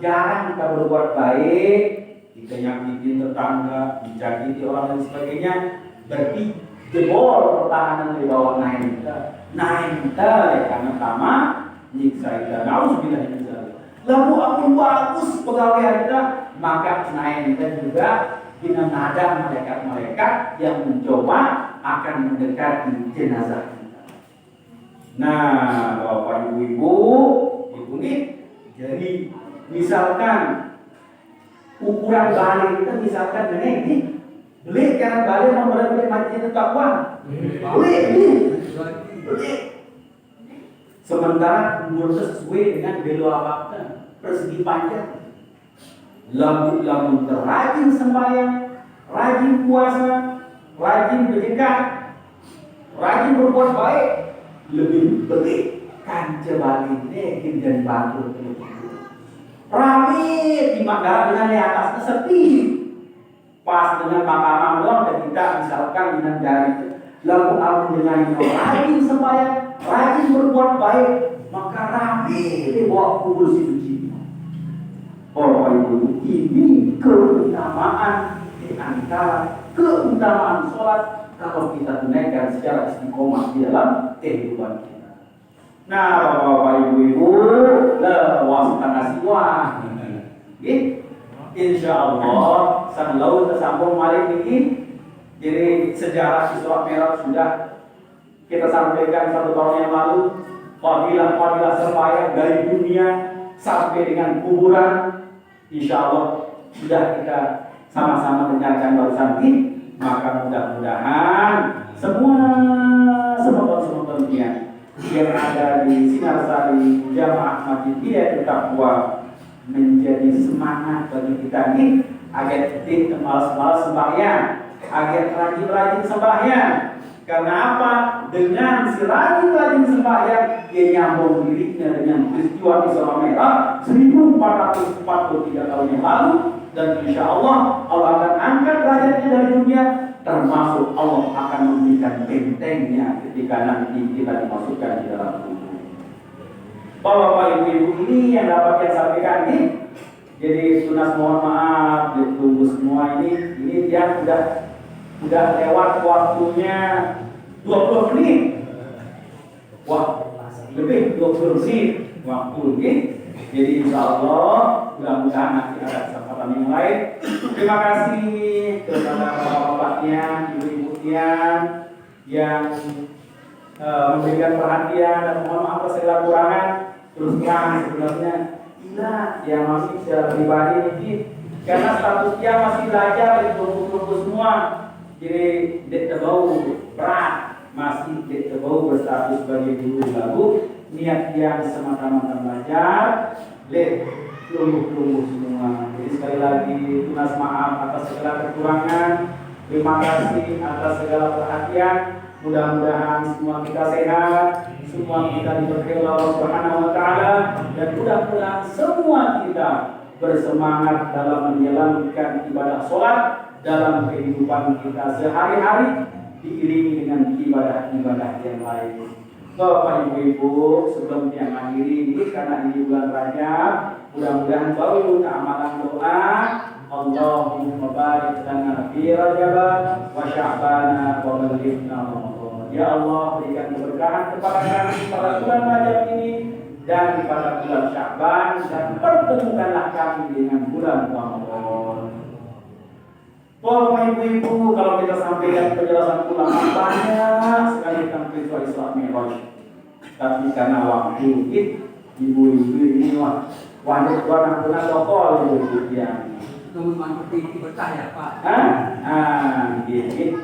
jarang kita berbuat baik, kita nyakitin tetangga, dijagiti orang dan sebagainya, berarti jebol pertahanan di bawah naik kita karena sama nyiksa kita. Nauzubillah min dzalik. Lalu aku bagus pegawai kita, maka naik kita juga dengan nada malaikat-malaikat yang mencoba akan mendekati jenazah kita. Nah, Bapak Ibu, ini jadi misalkan ukuran balik kita misalkan dengan ini, beli karena balik mau beli mati itu takwa, beli. Sementara kubur sesuai dengan beloaknya persegi panjang. Lalu terrajin sembahyang, rajin puasa, rajin berjihad, rajin berbuat baik, lebih baik kan cebaliknya dan batu rame di Manggarai dengan di atasnya sepi. Pas dengan makanan doang dan kita misalkan dengan jari lalu aku dengan rajin sembahyang, rajin berbuat baik, maka rame di bawah kubur suci. Bapak Ibu, ini keutamaan di antara keutamaan sholat kalau kita tunaikan secara istiqomah di dalam kehidupan kita. Nah, Bapak Ibu, waspada nasiwa. Insya Allah, sang laut tersambung malik ini. Jadi sejarah Isra Mi'raj sudah kita sampaikan 1 tahun yang lalu. Fadilah sembahyang dari dunia sampai dengan kuburan. Insya Allah sudah kita sama-sama dengarkan barusan ini. Maka mudah-mudahan semua dunia yang ada di Sinarsari Jamaah Masjid Hidayatul Taqwa menjadi semangat bagi kita ini agar tidak malas-malas sembahyang, agar rajin-rajin sembahyang. Karena apa? Dengan si rajin-rajin sembahyang dia nyambung dirinya dengan peristiwa Isra Mi'raj 1443 tahun yang lalu, dan insya Allah Allah akan angkat derajatnya dari dunia, termasuk Allah akan memberikan bentengnya ketika nanti kita dimasukkan di dalam kubur. Bapak Ibu ini yang dapat saya sampaikan ini. Jadi Tunas mohon maaf, ditunggu semua ini dia sudah lewat waktunya 20 menit. Wah, lebih 20 menit waktu ini. Jadi insya Allah mudah-mudahan nanti ada kesempatan yang lain. Terima kasih kepada bapak-bapaknya, ibu-ibunya yang memberikan perhatian dan mohon maaf atas segala kekurangan. Terus terang sebenarnya gila yang masih secara pribadi ini karena status dia masih belajar di kelompok-kelompok semua. Jadi tidak bau berat, masih tidak bau berstatus sebagai guru lalu niat yang semata-mata belajar, lumpuh semua. Jadi sekali lagi tunas maaf atas segala kekurangan, terima kasih atas segala perhatian. Mudah-mudahan semua kita sehat, semua kita diberkahi Allah Subhanahu wa taala, dan mudah-mudahan semua kita bersemangat dalam menjalankan ibadah sholat dalam kehidupan kita sehari-hari diiringi dengan ibadah-ibadah yang lain. Bapak Ibu, sebelum yang akhiri ini karena ini bulan Rajab, mudah-mudahan baru amalan doa. Allahumma barik lana fi Rajab wa Sya'ban wa ballighna Ramadan. Ya Allah, berikan keberkahan kepada kami pada bulan Rajab ini dan pada bulan Sya'ban, dan pertemukanlah kami dengan bulan Ramadan. Bapak Ibu, kalau kita sampaikan penjelasan ulama banyak sekali tentang peristiwa Isra Mi'raj. Tapi karena waktu ibu-ibu ini wajib buat anak toko ibu-ibu yang teman seperti berkah ya Pak. Gitu.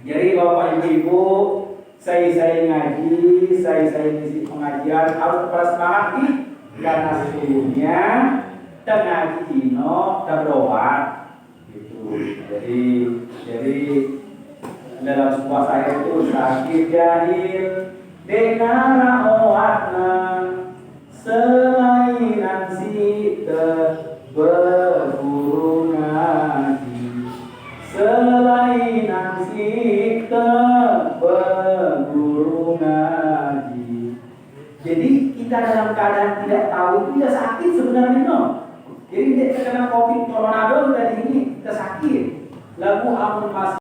Jadi Bapak Ibu, saya ngaji, saya ngisi pengajian harus tetap semangat nih, karena sesungguhnya tengah dino terdoa gitu. Jadi dalam sebuah saya itu sakit jahil dengan oatna selain ansi berguru ngaji, selain ansi berguru ngaji. Jadi kita dalam keadaan tidak tahu tidak sakit sebenarnya no. Jadi dia terkena COVID corona tadi ini kita sakit. Lalu amun mas